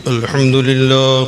अल्हम्दुलिल्लाह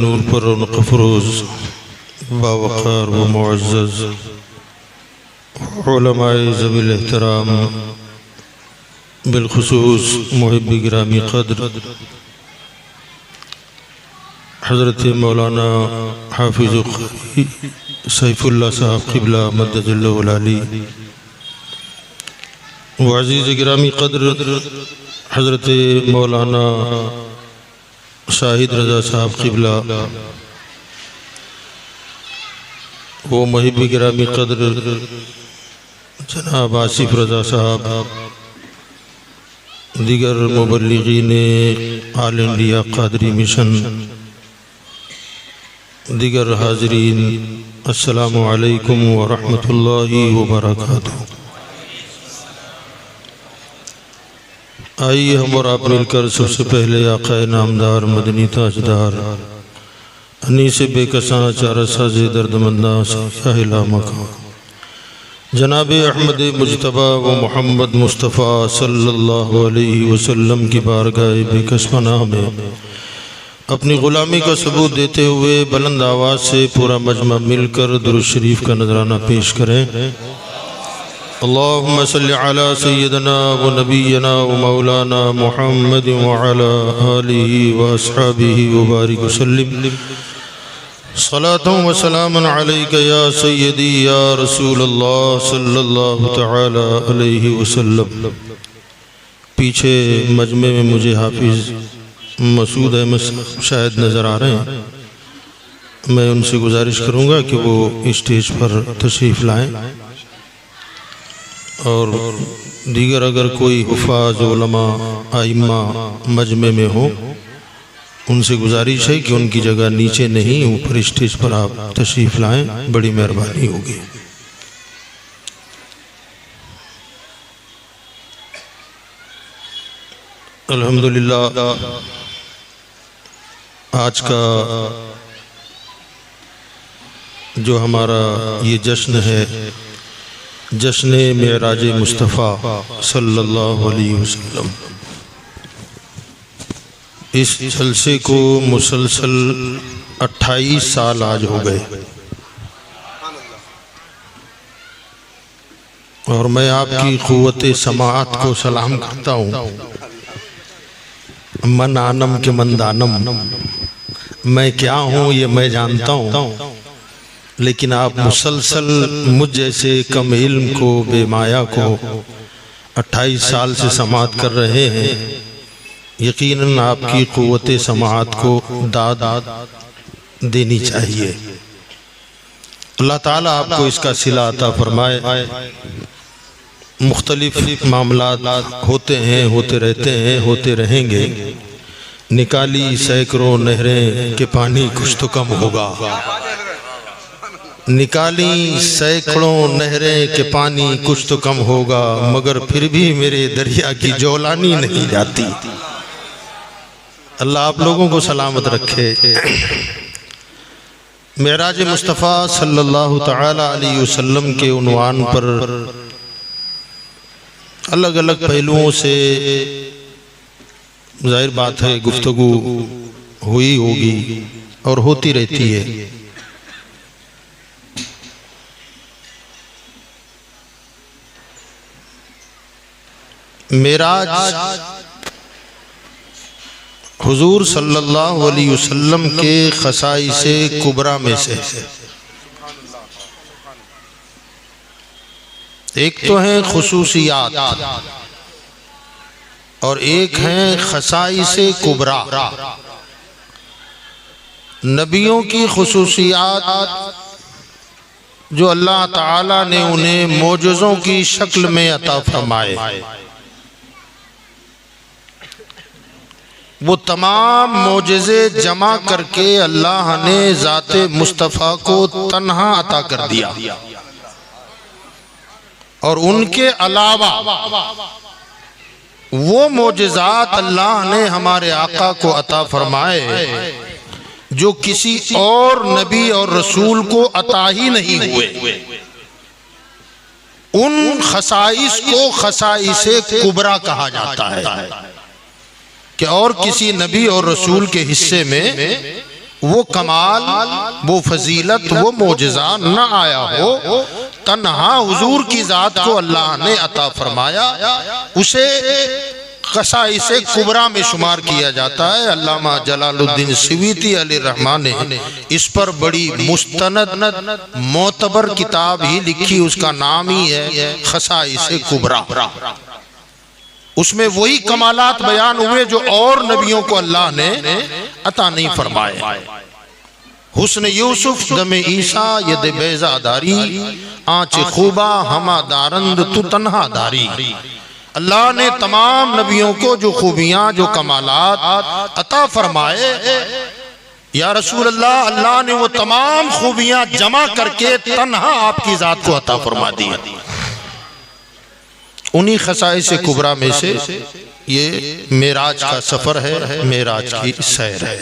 नूर पर रौनक अफरोज़ बावक़ार व मुअज़्ज़ज़ उलमाए ज़वील एहतराम बिलख़ुसूस मुहिब्बी गिरामी क़द्र हज़रत मौलाना हाफ़िज़ सैफ़ुल्लाह साहब क़िबला मद्दजल्लहु अली व अज़ीज़ गिरामी क़द्र हज़रत मौलाना शाहिद रज़ा साहब क़िबला वो मुहिब्बी गिरामी क़द्र जनाब आसिफ रज़ा साहब दीगर मुबल्लिगीन आल इंडिया क़ादरी मिशन दीगर हाज़रीन अस्सलामु अलैकुम व रहमतुल्लाहि व बरकातुहू। आइए हम और आप मिलकर सबसे पहले आक़ाए नामदार मदनी ताजदार अनीस बेकसां चारसाज़े दर्दमंदा शाहिला मकां जनाब अहमद मुज्तबा व मोहम्मद मुस्तफ़ा सल्लल्लाहु अलैहि वसल्लम की बारगाह बेकसपनाह में अपनी ग़ुलामी का सबूत देते हुए बुलंद आवाज़ से पूरा मजमा मिलकर दुरूद शरीफ का नजराना पेश करें। अल्लाहुम्मा सल्लि अला सय्यदना व नबियना व मौलाना मुहम्मद व अला आलिहि व अस्हाबिहि व बारिक वसल्लिम सलातन व सलामन अलैका या सय्यदी या रसूलल्लाह सल्लल्लाहु तआला अलैहि वसल्लम। पीछे मजमे में मुझे हाफिज़ मसूद अहमद शायद नज़र आ रहे हैं। मैं उनसे गुजारिश करूँगा कि वो स्टेज पर तशरीफ़ लाएँ और दीगर अगर कोई हुफ़ाज़ उलमा आइम्मा मजमे में हो उनसे गुजारिश है कि उनकी जगह नीचे नहीं ऊपर स्टेज पर आप तशरीफ़ लाएँ, बड़ी मेहरबानी होगी। अल्हम्दुलिल्लाह आज का जो हमारा ये जश्न है जश्न मेराज मुस्तफ़ा सल्लल्लाहु अलैहि वसल्लम, इस जलसे को मुसलसल 28 साल आज हो गए और मैं आपकी क़ुव्वत समाअत को सलाम करता हूँ। मन आनम के मंदानम, मैं क्या हूँ ये मैं जानता हूँ, लेकिन आप मुसलसल मुझ जैसे कम इल्म को बेमाया को 28 साल से समाअत कर रहे हैं। यकीनन आपकी क़ुव्वत समाअत को दाद देनी चाहिए। अल्लाह ताला आपको इसका सिला अता फरमाए। मुख्तलिफ मामलात होते हैं, होते रहते हैं, होते रहेंगे। निकाली सैकड़ों नहरें के पानी कुछ तो कम होगा। निकाली सैकड़ों नहरें के पानी कुछ तो कम होगा, मगर फिर भी मेरे दरिया की जौलानी नहीं जाती। अल्लाह आप लोगों को सलामत रखे। मेराज मुस्तफ़ा सल्लल्लाहु तआला अलैहि वसल्लम के उन्वान पर अलग अलग पहलुओं से जाहिर बात है गुफ्तगू हुई होगी और होती रहती है। मेराज हुजूर सल्लल्लाहु अलैहि वसल्लम के खसाइसे कुबरा में से एक तो है खुसूसियात और एक है खसाइसे कुबरा। नबियों की खुसूसियात जो अल्लाह ताला ने उन्हें मोजज़ों की शक्ल में अता फरमाए, वो तमाम मोजज़े जमा करके अल्लाह ने ज़ाते मुस्तफ़ा को तन्हा अता कर दिया। और उनके अलावा वो मोजज़ात अल्लाह ने हमारे आका को अता फरमाए जो किसी और नबी और रसूल को अता ही नहीं हुए। उन खसाइस को खसाइसे कुबरा कहा जाता है कि और किसी नबी और रसूल के हिस्से में वो कमाल, वो फजीलत, वो मोजज़ा न आया हो। तन्हा हुजूर की जात को अल्लाह ने अता फरमाया, उसे खसाइसे कुबरा में शुमार किया जाता है। अल्लामा जलालुद्दीन सिवीती अलैहिर्रहमान ने इस पर बड़ी मुस्तनद मोतबर किताब ही लिखी, उसका नाम ही है खसाइसे कुबरा। उसमें वही कमालात बयान हुए जो और नबियों को अल्लाह ने अता नहीं फरमाए। हुस्न यूसुफ दमे ईसा यद बेजादारी, आँच खूबा हमा दारंद तू तन्हा दारी। अल्लाह ने तमाम नबियों को जो खूबियां, जो कमालात अता फरमाए, या रसूल अल्लाह, अल्लाह ने वो तमाम खूबियां जमा करके तन्हा आपकी जात को अता फरमा दी। उन्हीं खसाइसे कुबरा में से ये मेराज का सफर है, मेराज की सैर है।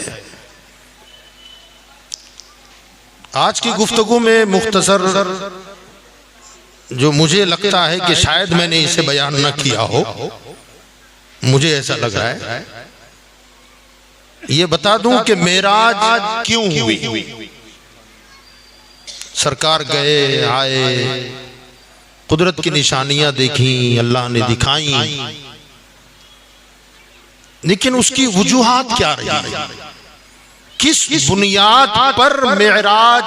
आज की गुफ्तगू में मुख्तसर जो मुझे लगता है कि शायद मैंने इसे बयान न किया हो, मुझे ऐसा लग रहा है, ये बता दूं कि मेराज क्यों हुई। सरकार गए आए, कुदरत की निशानियां देखी, अल्लाह ने दिखाई, लेकिन उसकी वजूहात क्या रही, किस बुनियाद पर मेराज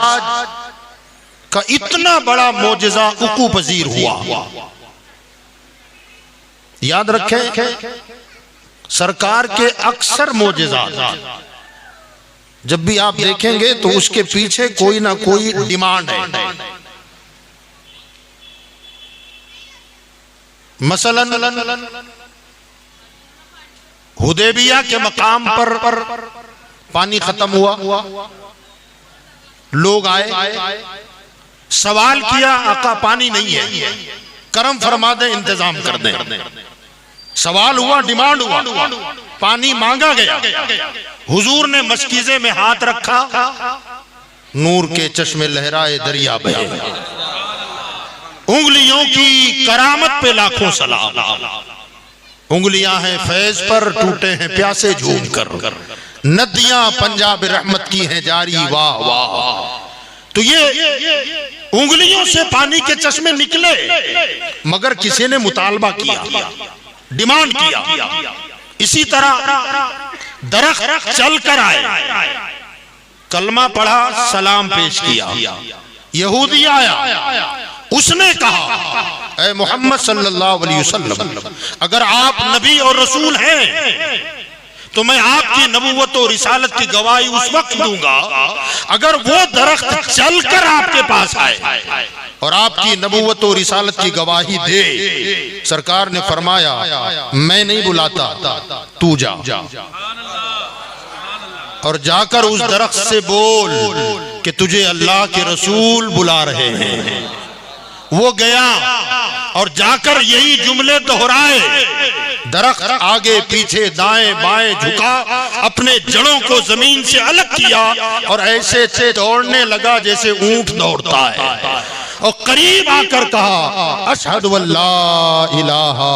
का इतना बड़ा मोजज़ा उकू पजीर हुआ। याद रखें, सरकार के अक्सर मोजज़ात जब भी आप देखेंगे तो उसके पीछे कोई ना कोई डिमांड है। मसलन हुदैबिया के मकाम पर पानी खत्म हुआ, लोग आए, सवाल किया, आका पानी नहीं है, करम फरमा दे, इंतजाम कर दे। सवाल हुआ, डिमांड हुआ, पानी मांगा गया। हुजूर ने मशकीज़े में हाथ रखा, नूर के चश्मे लहराए, दरिया बहे। उंगलियों की करामत पे लाखों सलाम। उंगलियां हैं फैज पर, टूटे हैं प्यासे झूम कर। नदियां पंजाब रहमत की हैं जारी, वाह वाह। तो ये उंगलियों से पानी के चश्मे निकले, मगर किसी ने मुतालबा किया, डिमांड किया। इसी तरह दरख्त चल कर आए, कलमा पढ़ा, सलाम पेश किया। यहूदी आया, उसने कहा, ऐ मोहम्मद सल्लल्लाहु अलैहि वसल्लम, अगर आप नबी और रसूल हैं तो मैं आपकी नबूवत और रिसालत की गवाही उस वक्त दूंगा अगर वो दरख्त चलकर आपके पास आए और आपकी नबूवत और रिसालत की गवाही दे। सरकार ने फरमाया मैं नहीं बुलाता, तू जा और जाकर उस दरख्त से बोल कि तुझे अल्लाह के रसूल बुला रहे हैं। वो गया और जाकर यही जुमले दोहराए। दरख्त आगे पीछे दाएं बाएं झुका, अपने जड़ों को जमीन से अलग किया और ऐसे से दौड़ने लगा जैसे ऊंट दौड़ता है। और करीब आकर कहा अशहदु अल्ला इलाहा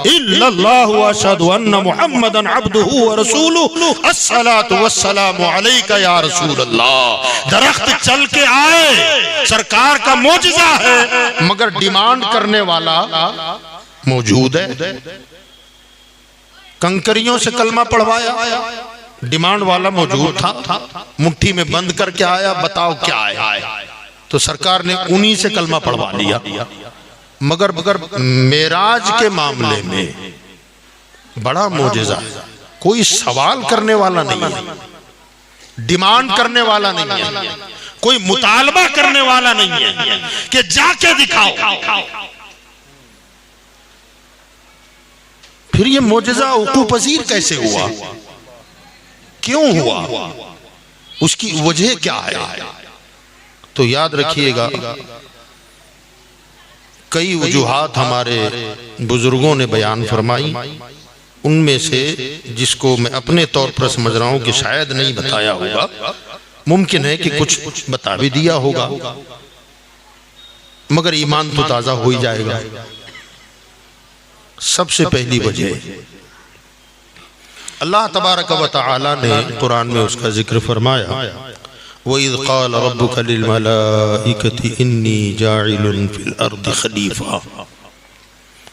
इल्लल्लाह व अशहदु अन्न मुहम्मदन अब्दुहु व रसूलुहु अस्सलातु वस्सलामु अलैका या रसूल अल्लाह। दरख्त चल के आए, सरकार का मोजिजा है, मगर डिमांड करने वाला मौजूद है। कंकरियों से कलमा पढ़वाया, डिमांड वाला मौजूद था, मुट्ठी में बंद करके आया, बताओ क्या है। तो सरकार ने उन्हीं से कलमा पढ़वा लिया। मगर मेराज के मामले में बड़ा मोजेजा है, कोई सवाल करने वाला नहीं है, डिमांड करने वाला नहीं है, कोई मुतालबा करने वाला नहीं है कि जाके दिखाओ। फिर ये मोजेजा उकू पजीर कैसे हुआ, क्यों हुआ, उसकी वजह क्या है? तो याद रखिएगा, कई वजूहात हमारे बुजुर्गों ने बयान फरमाई, उनमें से जिसको मैं अपने तौर पर समझ रहा हूं कि शायद नहीं बताया होगा, मुमकिन है कि कुछ बता भी दिया होगा, मगर ईमान तो ताजा हो ही जाएगा। सबसे पहली वजह, अल्लाह तबारक व तआला ने कुरान में उसका जिक्र फरमाया, वइज़ क़ाल रब्बुका लिल मलाइकति इन्नी जाइलुन फिल अर्दि खलीफा।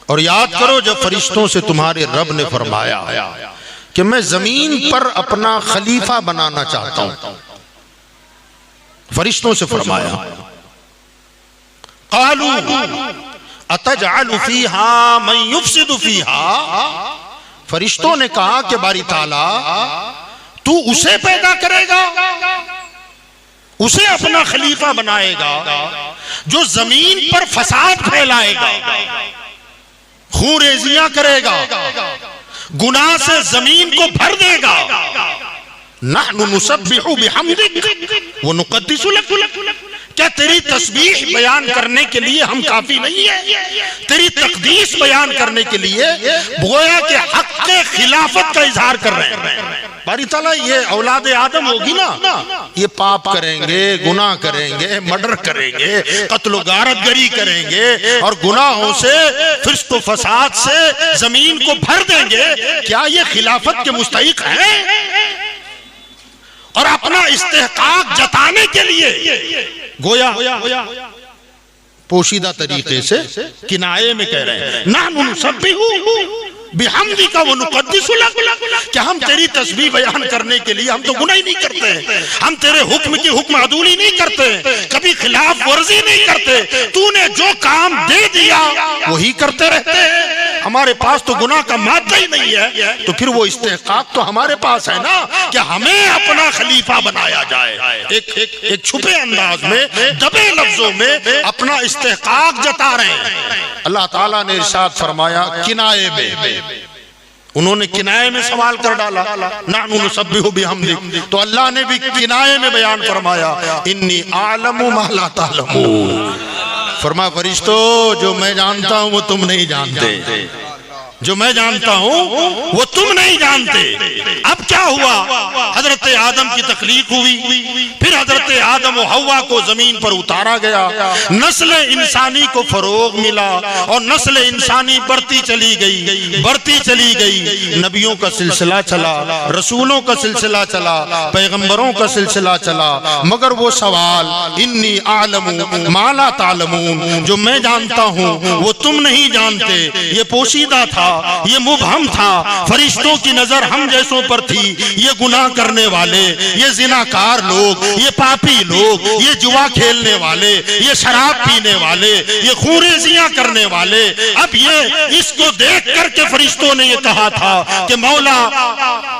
और याद करो जब फरिश्तों से तुम्हारे रब ने फरमाया कि मैं जमीन पर अपना खलीफा बनाना चाहता हूं। फरिश्तों से फरमाया, क़ालू अतजअलु फ़ीहा मन युफ़सिदु फ़ीहा। फरिश्तों ने कहा कि बारी ताला तू उसे पैदा करेगा, उसे अपना खलीफा बनाएगा जो जमीन पर फसाद फैलाएगा, खूंरेजियां करेगा, गुनाह से जमीन को भर देगा। नहनु नुसब्बिहु बिहम्दिक व नुक़द्दिसु लक। क्या तेरी तस्बीह बयान करने के लिए हम काफी नहीं है? तेरी तकदीस बयान करने के लिए गोया के हक के खिलाफत का इजहार कर रहे हैं। बारी ताला ये औलाद आदम होगी ना, ये पाप करेंगे, गुनाह करेंगे, मर्डर करेंगे, कत्ल गारतगरी करेंगे और गुनाहों से फिस्क फसाद से जमीन को भर देंगे। क्या ये खिलाफत के मुस्तहिक हैं? और अपना इस्तेहकाक जताने के लिए गोया पोशीदा तरीके से किनाये में कह रहे हैं, नहनु नुसब्बिहु बिहम्दिका व नुक़द्दिसु लक। क्या हम तेरी तस्बीह बयान करने के लिए, हम तो गुनाह ही नहीं करते हैं, हम तेरे हुक्म की हुक्म अदूली नहीं करते, कभी खिलाफ वर्जी नहीं करते, तूने जो काम दे दिया वही करते रहते हैं, हमारे पास तो गुनाह का मादा ही नहीं है। तो फिर वो इस्तेहकाक तो हमारे पास है ना कि हमें अपना खलीफा बनाया जाए। एक छुपे अंदाज में, दबे लफ्जों में अपना इस्तेहकाक जता रहे हैं। अल्लाह ताला ने इरशाद फरमाया किनाये में, उन्होंने किनाये में सवाल कर डाला, नहनु नुसब्बिहु बिहम्दिक। तो अल्लाह ने भी किनाये में बयान फरमाया, इन्नी आलमु मा ला तालमून। फरमा फरिश्तों, जो मैं जानता हूं वो तुम नहीं जानते, जो मैं जानता हूं वो तुम नहीं जानते। अब क्या हुआ? हजरत आदम की तख्लीक हुई, फिर हजरत आदम और हव्वा को जमीन पर उतारा गया, नस्ल इंसानी को फरोग मिला और नस्ल इंसानी बढ़ती चली गई, बढ़ती चली गई। नबियों का सिलसिला चला, रसूलों का सिलसिला चला, पैगंबरों का सिलसिला चला, मगर वो सवाल इन्नी आलमु मा ला तालमून, जो मैं जानता हूं वो तुम नहीं जानते, ये पोशीदा था। ये मुबहम था, फरिश्तों की नजर हम जैसों पर थी। ये गुनाह करने वाले, ये जिनाकार लोग, ये पापी लोग, ये जुआ खेलने वाले, ये शराब पीने वाले, ये खूरेजियां करने वाले। अब ये इसको देख करके फरिश्तों ने ये कहा था कि मौला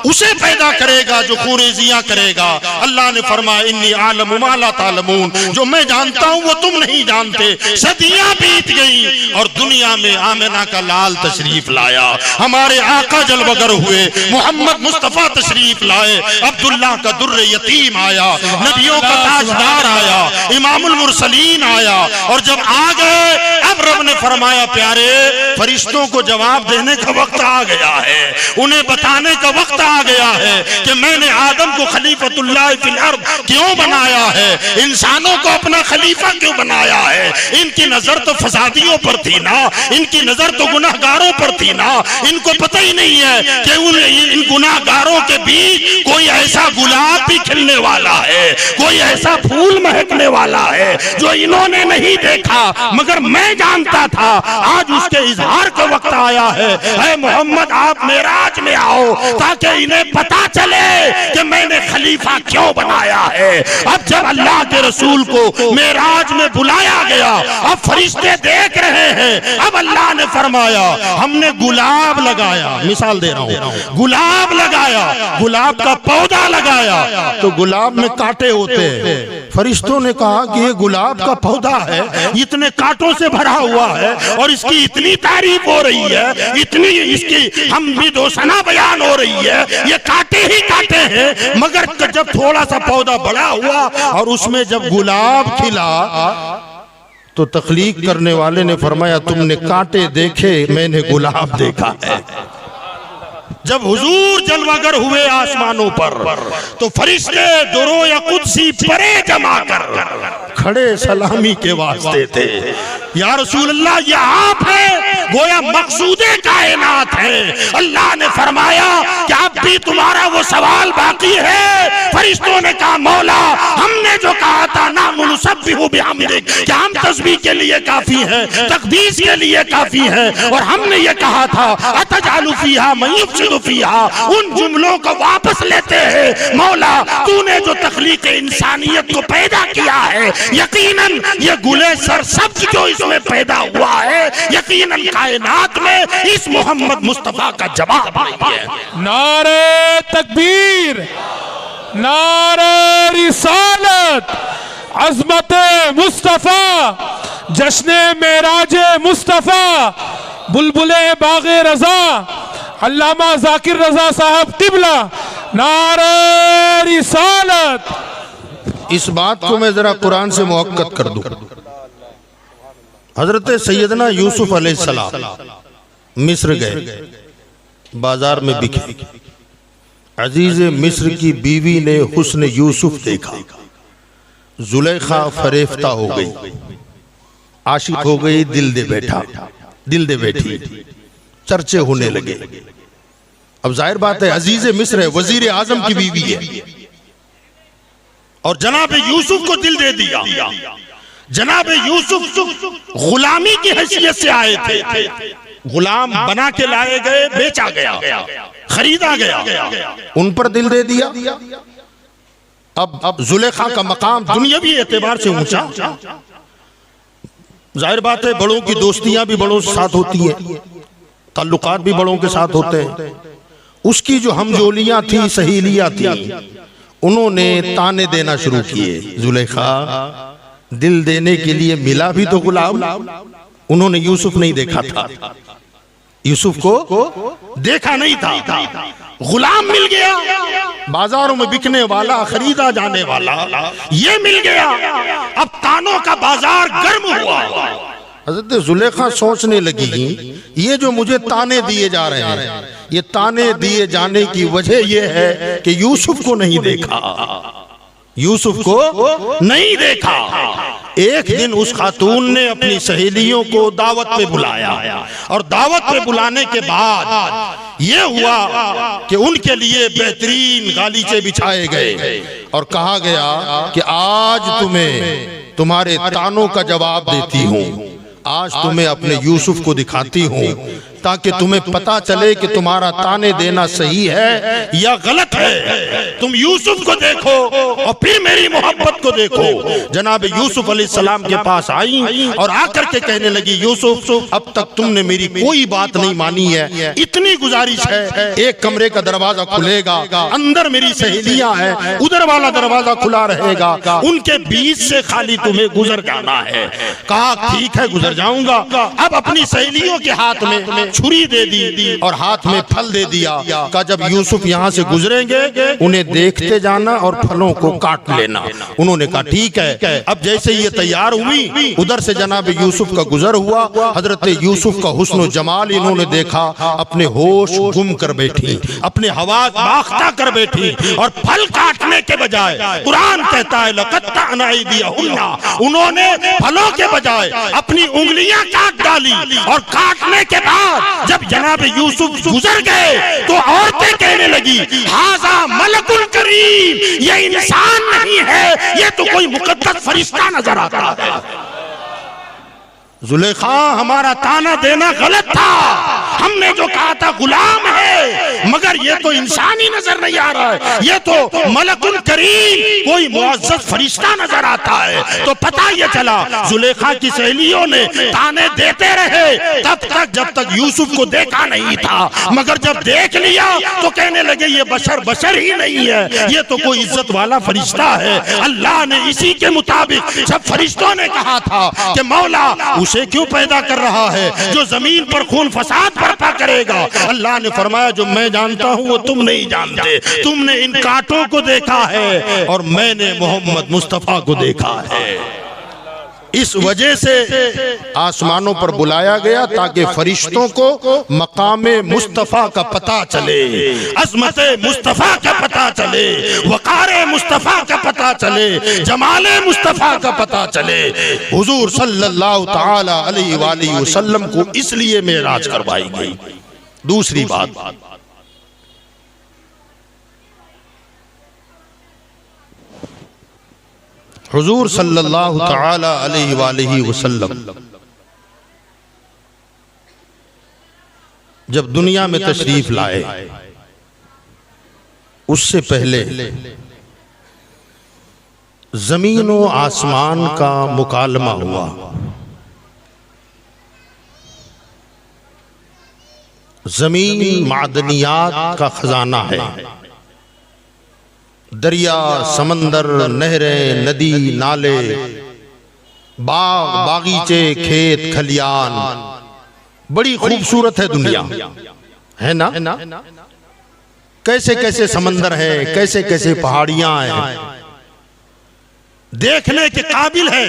उसे पैदा करेगा जो खूरेजियां करेगा। अल्लाह ने फरमाया इन्नी आलम मा ला तालमून, जो मैं जानता हूं वो तुम नहीं जानते। सदियां बीत गई और दुनिया में आमिना का लाल तशरीफ लाया, हमारे आका जलवगर हुए, मोहम्मद मुस्तफा तशरीफ लाए, अब्दुल्लाह का दुर्रे यतीम आया, नबियों का ताजदार आया, इमामुल मुरसलीन आया। और जब आ गए अब रब ने फरमाया प्यारे फरिश्तों को जवाब देने का वक्त आ गया है, उन्हें बताने का वक्त आ गया है कि मैंने आदम को खलीफतुल्लाह फिल अर्द क्यों बनाया है, इंसानों को अपना खलीफा क्यों बनाया है। इनकी नजर तो फसादियों पर थी ना, इनकी नजर तो गुनाहगारों पर थी ना। इनको पता ही नहीं है कि इन गुनाहगारों के बीच कोई ऐसा गुलाब भी खिलने वाला है, कोई ऐसा फूल महकने वाला है जो इन्होंने नहीं देखा मगर मैं जानता था। आज उसके इजहार का वक्त आया है। ऐ मोहम्मद आप मेराज में आओ ताकि इन्हें पता चले कि मैंने खलीफा क्यों बनाया है। अब जब अल्लाह के रसूल को मेराज में बुलाया गया, अब फरिश्ते देख रहे हैं। अब अल्लाह ने फरमाया हमने गुलाब लगाया, मिसाल दे रहा हूं, गुलाब लगाया, गुलाब का पौधा लगाया तो गुलाब में कांटे होते हैं। फरिश्तों ने कहा कि ये गुलाब का पौधा है, इतने कांटों से भरा हुआ है और इसकी इतनी तारीफ हो रही है, इतनी इसकी हम भी दोसना बयान हो रही है, ये कांटे ही कांटे हैं। मगर जब थोड़ा सा पौधा बड़ा हुआ और उसमें जब गुलाब खिला तो तख्लीक करने वाले ने फरमाया तुमने कांटे देखे, मैंने गुलाब देखा है। जब हुजूर जलवागर हुए आसमानों पर तो फरिश्ते दुरो या कुदसी परे जमा कर खड़े सलामी के वास्ते थे। या रसूल अल्लाह ये आप है, गोया मकसूदे कायनात है। अल्लाह ने फरमाया कि अब भी तुम्हारा वो सवाल बाकी है। फरिश्तों ने कहा मौला हमने जो कहा था ना मुसब्बिहु बिहम्दिक, कि हम तस्बीह के लिए काफी हैं, तकदीस के लिए काफी हैं। और हमने ये कहा था अतजालु फीहा मन युफ्सिदु फीहा, उन जुमलों को वापस लेते हैं। मौला तूने जो तख्लीक इंसानियत को पैदा किया है, यकीनन ये गुले सरसब्ज जो इसमें पैदा हुआ है, यकीनन कायनात में इस मोहम्मद मुस्तफा का जवाब नहीं है। नारे तकबीर, नारे रिसालत, अज़मत मुस्तफा, जश्न मेराज मुस्तफा, बुलबुले बागे रजा, अल्लामा जाकिर रजा साहब किबला, नारे रिसालत। इस बात को मैं जरा कुरान से मुअक्कद कर दूं। हजरत सैयदना यूसुफ अलैहिस्सलाम मिस्र गए, बाजार में बिके। अजीज मिस्र की बीवी ने हुस्न यूसुफ देखा, जुलेखा फरेफ्ता हो गई, आशिक हो गई, दिल दे बैठी, चर्चे होने लगे। अब जाहिर बात है अजीज मिस्र है, वजीर आजम की बीवी है और जनाब यूसुफ को दिल दे दिया। जनाब यूसुफ गुलामी की हैसियत से आए थे, गुलाम बना के लाए गए, बेचा गया, खरीदा गया, उन पर दिल दे दिया। अब जुलेखा का मकाम दुनियावी एतबार से ऊंचा। जाहिर बात है बड़ों की दोस्तियां भी बड़ों के साथ होती है, ताल्लुकात भी बड़ों के साथ होते हैं। उसकी जो हमजोलियां थी, सहेलियां थी, उन्होंने ताने देना शुरू किए। जुलेखा दिल देने के लिए मिला भी तो गुलाम, उन्होंने यूसुफ नहीं देखा था, यूसुफ को देखा नहीं था, गुलाम मिल गया, बाजारों में बिकने वाला, खरीदा जाने वाला ये मिल गया। अब तानों का बाजार गर्म हुआ। हज़रत जुलेखा सोचने लगी ये जो मुझे ताने दिए जा रहे हैं, ये ताने दिए जाने की वजह ये है कि यूसुफ को नहीं देखा, यूसुफ को नहीं देखा। एक दिन उस खातून ने अपनी सहेलियों को दावत पे बुलाया और दावत पे बुलाने के बाद ये हुआ कि उनके लिए बेहतरीन गालीचे बिछाए गए और कहा गया कि आज तुम्हें तुम्हारे तानों का जवाब देती हूँ, आज तुम्हें अपने यूसुफ को दिखाती हूँ। ताकि तुम्हें पता चले कि तुम्हारा ताने देना सही है या गलत है। तुम यूसुफ को देखो और फिर मेरी मोहब्बत को देखो। जनाब यूसुफ अलैहिस्सलाम के पास आई और आकर के कहने लगी, यूसुफ अब तक तुमने मेरी कोई बात नहीं मानी है, इतनी गुजारिश है, एक कमरे का दरवाजा खुलेगा, अंदर मेरी सहेलियां हैं, उधर वाला दरवाजा खुला रहेगा, उनके बीच से खाली तुम्हें गुजर जाना है। कहा ठीक है गुजर जाऊंगा। अब अपनी सहेलियों के हाथ में छुरी दे दी और हाथ में फल दे दिया। कहा जब यूसुफ यहाँ से गुजरेंगे उन्हें देखते जाना और फलों को काट लेना। उन्होंने कहा ठीक है। अब जैसे ये तैयार हुई, उधर से जनाब यूसुफ का गुजर हुआ। हजरत यूसुफ का हुस्न जमाल इन्होंने देखा, अपने होश गुम कर बैठी, अपने हवास बाख्ता कर बैठी और फल काटने के बजाय, कुरान कहता है लक़त्ता अनाइदियहुन्ना, उन्होंने फलों के बजाय अपनी उंगलियां काट डाली। और काटने के बाद जब जनाब यूसुफ गुजर गए तो औरतें कहने लगी, हाज़ा मलकुल करीम, ये इंसान नहीं है, ये तो कोई मुकद्दस फरिश्ता नजर आता है। जुलेखा हमारा ताना देना गलत था, हमने जो कहा था गुलाम है, मगर ये तो इंसान ही नजर नहीं आ रहा है, ये तो मलकुल करीम, कोई मुअज़्ज़ज़ फरिश्ता नजर आता है। तो पता ये चला जुलेखा की सहेलियों ने ताने देते रहे तब तक जब तक यूसुफ को देखा नहीं था, मगर जब देख लिया तो कहने लगे ये बशर ही नहीं है, ये तो कोई इज्जत वाला फरिश्ता है। अल्लाह ने इसी के मुताबिक सब फरिश्तों ने कहा था कि मौला उसे क्यों पैदा कर रहा है जो जमीन पर खून फसाद बर्पा करेगा। अल्लाह ने फरमाया जो मैं जानता हूं वो तुम नहीं जानते, तुमने इन कांटों को देखा है और मैंने मोहम्मद मुस्तफा को देखा है। इस वजह से आसमानों पर बुलाया गया ताकि फरिश्तों को मकामे मुस्तफा का पता चले, अज़मते मुस्तफा का पता चले, वक़ारे मुस्तफा का पता चले, जमाले मुस्तफा का पता चले। हुजूर सल्लल्लाहु ताला अलैहि वसल्लम को इसलिए मेराज करवाई गई। दूसरी बात, हुजूर सल्लल्लाहु ताला अलैहि वसल्लम जब दुनिया में तशरीफ लाए उससे पहले जमीन और आसमान का मुकालमा हुआ। जमीन मादनियात का खजाना है, दरिया, समंदर, नहरें, नदी, नाले, बाग, बागीचे, खेत, खलियान, बड़ी खूबसूरत है दुनिया, है ना? कैसे कैसे समंदर है, कैसे कैसे पहाड़ियां हैं, देखने के काबिल है।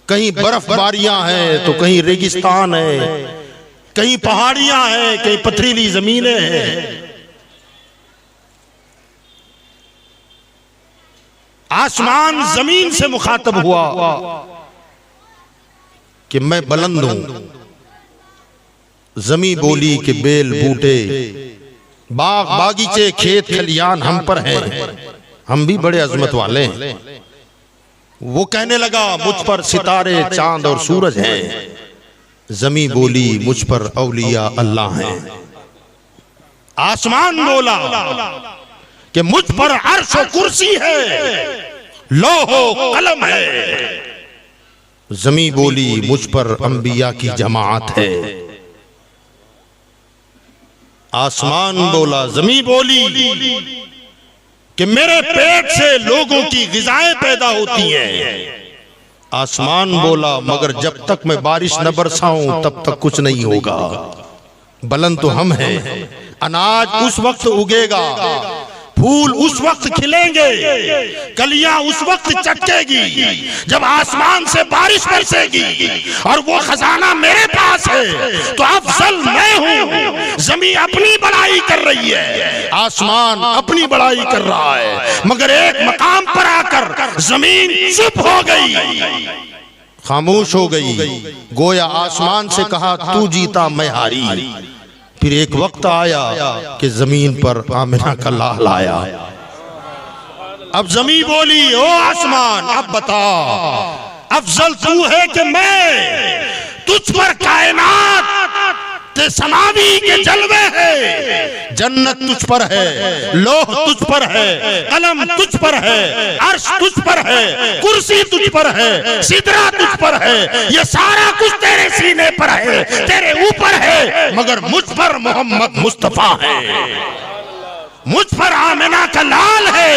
कहीं बर्फबारियां हैं तो कहीं रेगिस्तान है, कहीं पहाड़ियां हैं, कहीं पथरीली जमीनें हैं। आसमान जमीन से मुखातब हुआ कि मैं बुलंद हूं। जमीन बोली कि बेल बूटे, बाग, बागीचे, खेत, खलियान हम पर हैं, हम भी बड़े अजमत वाले हैं। वो कहने लगा मुझ पर सितारे, चांद और सूरज हैं। जमीन बोली मुझ पर औलिया अल्लाह हैं। आसमान बोला कि मुझ पर अर्श और कुर्सी है, लोहो कलम है। जमीन बोली मुझ पर अंबिया की जमात है। आसमान बोला, जमीन बोली कि मेरे पेट से लोगों की ग़िज़ाएं पैदा होती हैं। आसमान बोला मगर जब तक मैं बारिश न बरसाऊं तब तक कुछ नहीं होगा। बुलंद तो हम हैं, अनाज उस वक्त उगेगा, फूल उस वक्त खिलेंगे, कलियां उस वक्त चटकेगी जब आसमान से बारिश बरसेगी, और वो खजाना मेरे पास है। तो अफजल मैं हूं। जमीन अपनी बड़ाई कर रही है, आसमान अपनी बड़ाई कर रहा है, मगर एक मकाम पर आकर जमीन चुप हो गई, खामोश हो गई। गोया आसमान से कहा तू जीता मैं हारी। फिर एक वक्त आया कि जमीन पर आमिना का लाल आया। अब जमीन बोली ओ आसमान अब बता अफजल तू है कि मैं? तुझ पर कायनात ते समावी के जलवे है। जन्नत तुझ पर है, लोह तुझ पर है, कलम तुझ पर है, अर्श तुझ पर है, कुर्सी तुझ पर है, सिदरा तुझ पर है, ये सारा कुछ तेरे सीने पर है, तेरे ऊपर है, मगर मुझ पर मोहम्मद मुस्तफा है, मुझ पर आमिना का लाल है।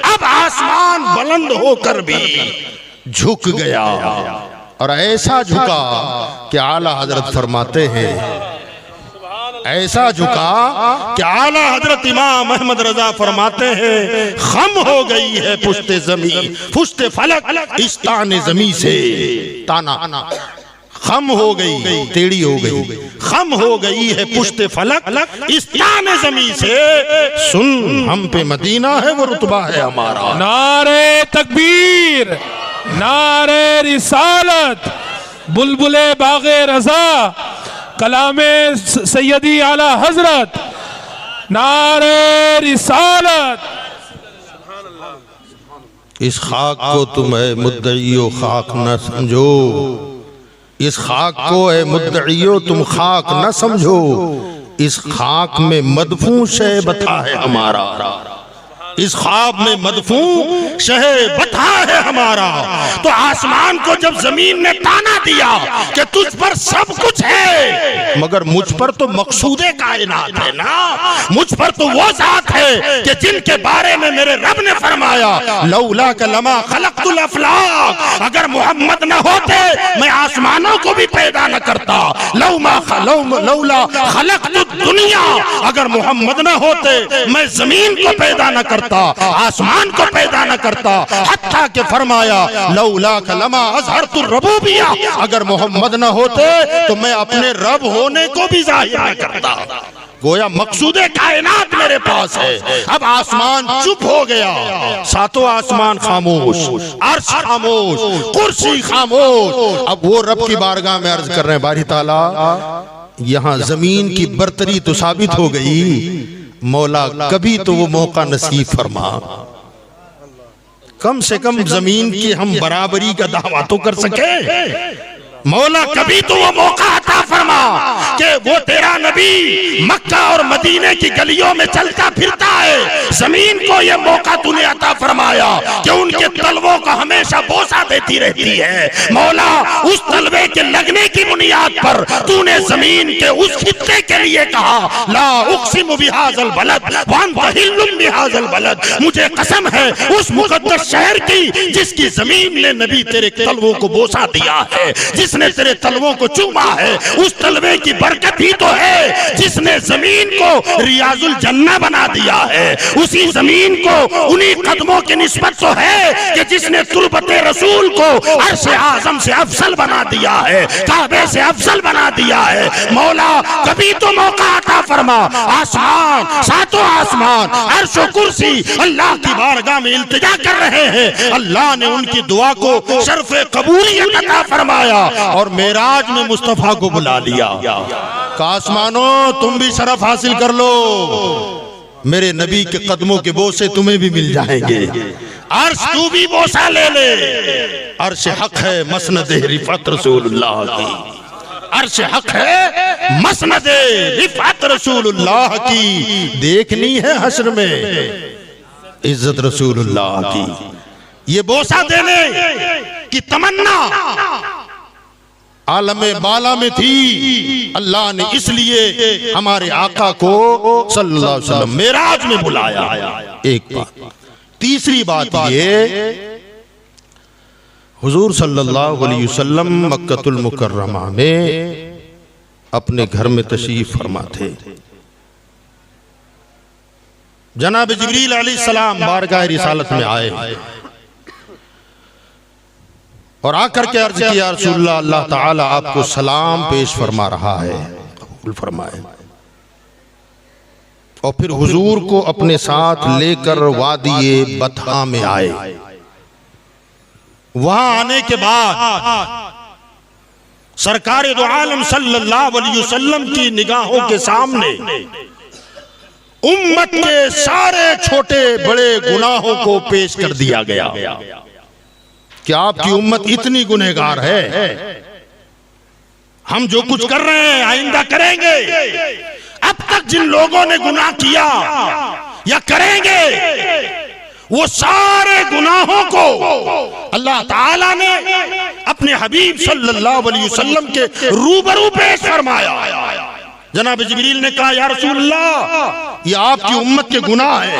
अब आसमान बुलंद होकर भी झुक गया, और ऐसा झुका कि आला हजरत फरमाते हैं, ऐसा झुका कि आला हजरत इमाम अहमद रजा फरमाते हैं, खम हो गई है पुश्ते जमी, पुश्ते फलक इस ताने जमी से, ताना खम हो गई, टेढ़ी हो गई, खम हो गई है पुश्ते फलक इस ताने जमी से, सुन हम पे मदीना है वो रुतबा है हमारा। नारे तकबीर, नारे रिसालत, बुलबुले बागे रजा, कलामे सैयदी आला हजरत, नारे रिसालत। इस खाक को तुम है मुद्दईयो खाक न समझो, इस खाक को है मुद्दईयो तुम खाक न समझो, इस खाक में मदफून शह बता है हमारा, इस ख्वाब में मदफून शहे बता है हमारा। तो आसमान को जब जमीन ने ताना दिया कि तुझ पर सब कुछ है, मगर मुझ पर तो मकसूदे कायनात है ना, मुझ पर तो वो जात है कि जिनके बारे में मेरे रब ने फरमाया, लौला कलमा खलक़तुल अफ़लाक, अगर मोहम्मद न होते मैं आसमानों को भी पैदा न करता, लौला खलक़तुद दुनिया, अगर मोहम्मद न होते मैं जमीन को पैदा न करता, आसमान को पैदा न करता, हत्ता के फरमाया लौला कलमा अज़हरतुर रबूबिया, अगर मोहम्मद न होते तो मैं अपने रब होने को भी जाहिर न करता। गोया मकसूदे कायनात मेरे पास है। अब आसमान चुप हो गया, सातों आसमान खामोश, अर्श खामोश, कुर्सी खामोश। अब वो रब की बारगाह में अर्ज कर रहे हैं, बारी ताला यहाँ जमीन की बरतरी तो साबित हो गई, मौला कभी तो वो मौका नसीब फरमा, कम से कम जमीन की हम बराबरी का दावा तो कर सके। मौला कभी तो वो मौका अता फरमा कि वो तेरा नबी मक्का और मदीने की गलियों में चलता फिरता है, जमीन को ये मौका तूने अता फरमाया कि उनके तलवों को हमेशा बोसा देती रहती है। मौला उस तलवे के लगने की बुनियाद पर तूने जमीन के उस खित्ते के लिए कहा, ला उक़सिमु बिहाज़ल बलद व अंत हिल्लुम बिहाज़ल बलद, मुझे कसम है उस मुक़द्दस शहर की जिसकी जमीन ने नबी तेरे तलवों को बोसा दिया है, जिसने तेरे तलवों को चूमा है, उस तलवे की बरकत ही तो है जिसने जमीन को रियाजुल जन्ना बना दिया है, उसी जमीन को उन्हीं कदमों की निस्बत तो है कि जिसने तुरबते रसूल को अर्श आजम से अफजल बना दिया है, काबे से अफजल बना दिया है। मौला कभी तो मौका अता फरमा, आसमान सातों आसमान अर्श और कुर्सी अल्लाह की बारगाह में इल्तिजा कर रहे हैं, अल्लाह ने उनकी दुआ को शर्फ़े कबूलियत अता फरमाया और मेराज में मुस्तफा को बुला लिया। आसमानों तुम भी शरफ हासिल कर लो, मेरे नबी के कदमों के बोसे तुम्हें भी मिल जाएंगे, अर्श तू भी बोसा ले ले, अर्श हक है मसनद रिफत रसूलुल्लाह की, अर्श हक है मसनद रिफत रसूलुल्लाह की, देखनी है हश्र में इज्जत रसूलुल्लाह की। ये बोसा देने की तमन्ना आलमे बाला में थी, अल्लाह ने इसलिए हमारे आका को सल्लल्लाहु अलैहि वसल्लम मेराज में बुलाया। एक बात, तीसरी बात ये, हुजूर सल्लल्लाहु अलैहि वसल्लम मक्कतुल मुकर्रमा में अपने घर में तशरीफ फरमा थे। जनाब जिब्रील अलैहिस्सलाम बारगाह रिसालत में आए और आकर के अर्ज किया, रसूलुल्लाह अल्लाह ताला आपको सलाम पेश फरमा रहा है, कबूल फरमाए। और फिर हुजूर को अपने साथ लेकर वादिये बतहा में आए। वहां आने के बाद सरकार दो आलम सल्लल्लाहु अलैहि वसल्लम की निगाहों के सामने उम्मत के सारे छोटे बड़े गुनाहों को पेश कर दिया गया कि आपकी उम्मत इतनी गुनहगार है हम जो कुछ कर रहे हैं आइंदा करेंगे। अब तक जिन लोगों ने गुनाह किया या करेंगे, वो सारे गुनाहों को अल्लाह ताला ने अपने हबीब सल्लल्लाहु अलैहि वसल्लम के रूबरू पेश फरमाया। जनाब जिब्रील ने कहा, या रसूलल्लाह, ये आपकी उम्मत के गुनाह है।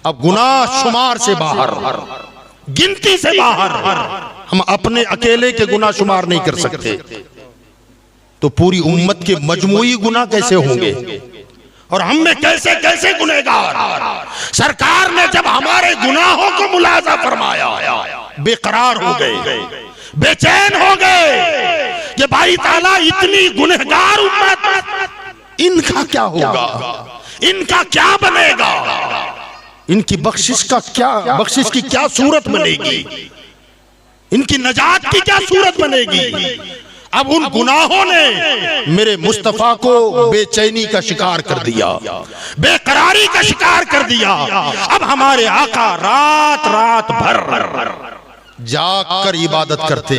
अब गुनाह शुमार से बाहर, गिनती से बाहर, हम अपने अकेले के गुनाह शुमार नहीं कर सकते, तो पूरी उम्मत के मजमूई गुनाह कैसे होंगे और हम में कैसे कैसे गुनहगार। सरकार ने जब हमारे गुनाहों को मुलाजा फरमाया, बेकरार हो गए, बेचैन हो गए कि भाई ताला इतनी गुनहगार उम्मत, इनका क्या होगा, इनका क्या बनेगा, इनकी बख्शिश की क्या सूरत बनेगी, इनकी नजात की क्या सूरत बनेगी। अब उन गुनाहों ने मेरे मुस्तफा को बेचैनी का शिकार कर दिया, बेकरारी का शिकार कर दिया। अब हमारे आका रात रात भर जाग कर इबादत करते,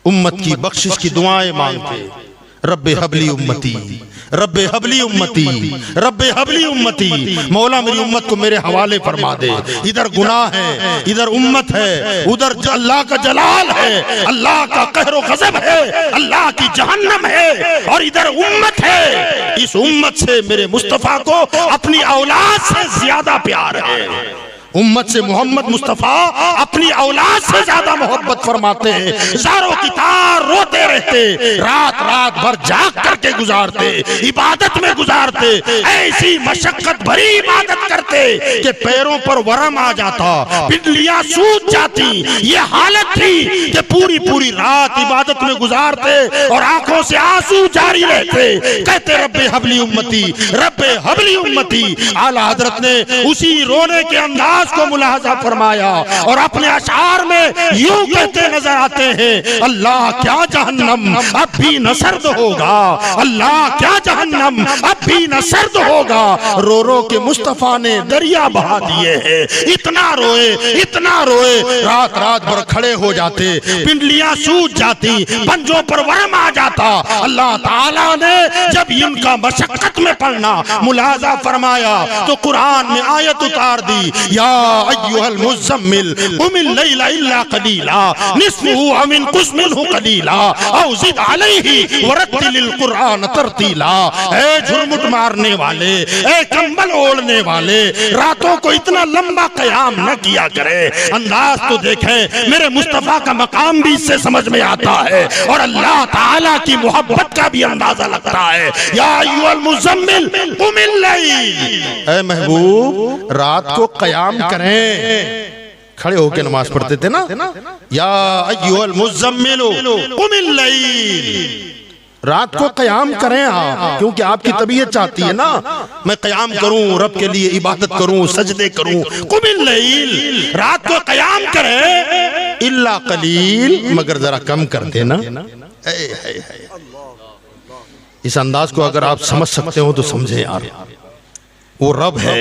उम्मत की बख्शिश की दुआएं मांगते, रब्बे हबली उम्मती, रब्बे हबली उम्मती, रब्बे हबली उम्मती, मौला मेरी उम्मत को मेरे हवाले फरमा दे। इधर गुनाह है, इधर उम्मत है, उधर अल्लाह का जलाल है, अल्लाह का कहरो गज़ब है, अल्लाह की जहन्नम है, और इधर उम्मत है। इस उम्मत से मेरे मुस्तफा को अपनी औलाद से ज्यादा प्यार है। उम्मत से मोहम्मद मुस्तफा अपनी औलाद से ज्यादा मोहब्बत फरमाते हैं। ज़ारों की तार रोते रहते, रात रात भर जाग करके गुजारते, इबादत में गुजारते, ऐसी मशक्कत भरी इबादत करते कि पैरों पर वरम आ जाता, पिंडलियां सूज जाती। ये हालत थी कि पूरी पूरी रात इबादत में गुजारते और आंखों से आंसू जारी रहते, कहते रब्बे हबली उम्मती, रब्बे हबली उम्मती। आला हजरत ने उसी रोने के अंदाज को मुलाहजा फरमाया और अपने अशार में यूं कहते नजर आते हैं, अल्लाह क्या जहन्नम अब भी न सर्द होगा, अल्लाह क्या जहन्नम अब भी न सर्द होगा। रो रो के मुस्तफा ने दरिया बहा दिए हैं। इतना रोए, इतना रोए, रात रात भर खड़े हो जाते, पिंडलियां सूज जाती, पंजों पर वरम आ जाता। अल्लाह ताला ने जब इनका मशक्कत में पढ़ना मुलाहजा फरमाया तो कुरान में आयत उतार दी, या अय्युहल मुज़म्मिल कुमिल लैला इल्ला कलीला निस्फहु अव इनकुस मिनहु कलीला औ ज़िद अलैहि वरत्तिलिल कुरान तरतीला। ए झुरमुट मारने वाले, ए कंबल ओढ़ने वाले, रातों को इतना लंबा क़याम न किया करे। अंदाज तो देखें, मेरे मुस्तफा का मकाम भी इससे समझ में आता है और अल्लाह ताला की मोहब्बत का भी अंदाजा लगता है। या अय्युहल मुज़म्मिल कुमिल लैल, ए महबूब रात को क़याम करें। खड़े होकर नमाज पढ़ते थे ना, या अय्युहल मुज़म्मिल कुमिल लैल, रात को क़याम करें आप, क्योंकि आपकी तबीयत चाहती है ना मैं क़याम करूं, रब के लिए इबादत करूं, सजदे करूं। कुमिल लैल, रात को क़याम करें, इल्ला कलील, मगर जरा कम कर देना। इस अंदाज को अगर आप समझ सकते हो तो समझे यार, वो रब है,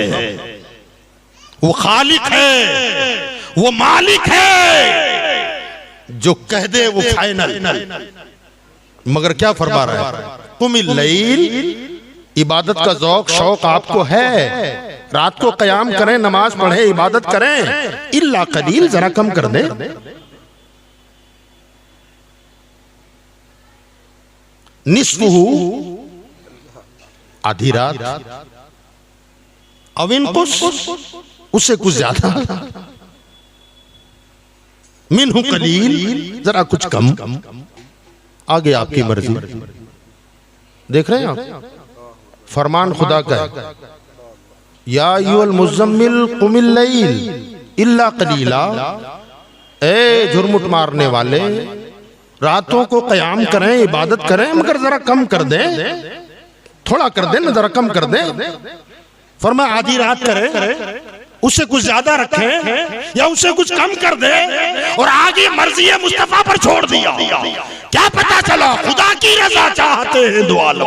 वो खालिक है, वो मालिक है, जो कह दे वो फाइनल। मगर क्या फरमा रहा है, कुमिल लैल, इबादत का ज़ौक़ शौक आपको है, रात को क़याम करें, नमाज पढ़े, इबादत करें, इल्ला कलील, जरा कम कर दे। निस्फहु, आधी रात, अव इनकुस, उससे कुछ ज्यादा, मिनहु कलील, जरा कुछ कम, आगे आपकी मर्जी। देख रहे हैं आप, फरमान खुदा का है, या अय्युहल मुज़म्मिल कुमिल लैल इल्ला कलीला, ए झुरमुट मारने वाले रातों को क़याम करें, इबादत करें, मगर जरा कम कर दें, थोड़ा कर दें ना, जरा कम कर दें। फरमाया आधी रात करें, उससे कुछ ज्यादा रखें या उससे कुछ कम कर दे, और आगे मर्जी मुस्तफा पर छोड़ दिया। क्या पता चला, खुदा की रजा चाहते हैं दुआ लो,